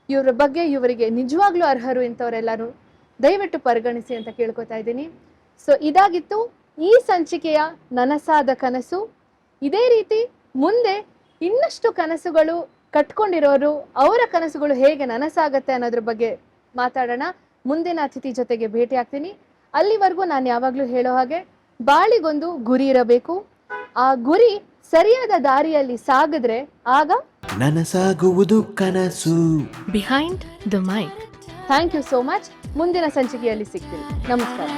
ಇವ್ರ ಬಗ್ಗೆ ಇವರಿಗೆ ನಿಜವಾಗ್ಲೂ ಅರ್ಹರು ಇಂಥವ್ರೆಲ್ಲರೂ, ದಯವಿಟ್ಟು ಪರಿಗಣಿಸಿ ಅಂತ ಕೇಳ್ಕೊತಾ ಇದ್ದೀನಿ. ಸೊ ಇದಾಗಿತ್ತು ಈ ಸಂಚಿಕೆಯ ನನಸಾದ ಕನಸು. ಇದೇ ರೀತಿ ಮುಂದೆ ಇನ್ನಷ್ಟು ಕನಸುಗಳು ಕಟ್ಕೊಂಡಿರೋರು, ಅವರ ಕನಸುಗಳು ಹೇಗೆ ನನಸಾಗತ್ತೆ ಅನ್ನೋದ್ರ ಬಗ್ಗೆ ಮಾತಾಡೋಣ. ಮುಂದಿನ ಅತಿಥಿ ಜೊತೆಗೆ ಭೇಟಿ ಆಗ್ತೀನಿ. ಅಲ್ಲಿವರೆಗೂ ನಾನು ಯಾವಾಗಲೂ ಹೇಳೋ ಹಾಗೆ, ಬಾಳಿಗೊಂದು ಗುರಿ ಇರಬೇಕು. ಆ ಗುರಿ ಸರಿಯಾದ ದಾರಿಯಲ್ಲಿ ಸಾಗಿದ್ರೆ ಆಗ ನನಸಾಗುವುದು ಕನಸು. Behind the mic. Thank you so much. ಮುಂದಿನ ಸಂಚಿಕೆಯಲ್ಲಿ ಸಿಗ್ತೀನಿ. ನಮಸ್ಕಾರ.